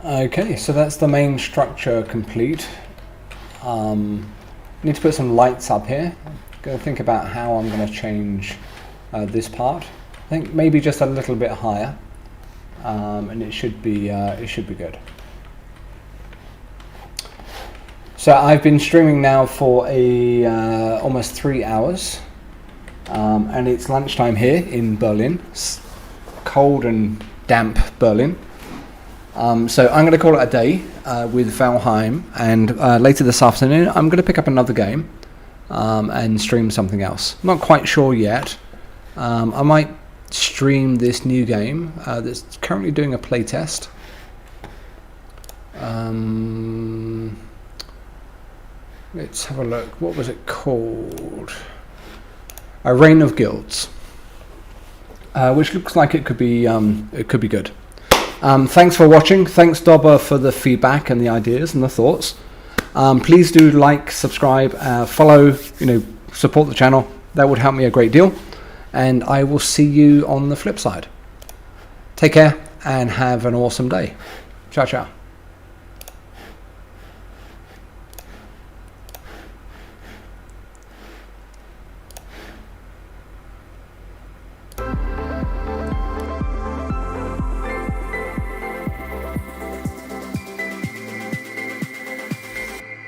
Okay, so that's the main structure complete. Need to put some lights up here. Going to think about how I'm going to change this part. I think maybe just a little bit higher, and it should be good. So I've been streaming now for almost 3 hours, and it's lunchtime here in Berlin. It's cold and damp Berlin. So I'm going to call it a day with Valheim, and later this afternoon I'm going to pick up another game and stream something else. I'm not quite sure yet. I might stream this new game that's currently doing a play test. Let's have a look. What was it called? A Reign of Guilds, which looks like it could be good. Thanks for watching. Thanks, Dobber, for the feedback and the ideas and the thoughts. Please do like, subscribe, follow, support the channel. That would help me a great deal. And I will see you on the flip side. Take care and have an awesome day. Ciao, ciao.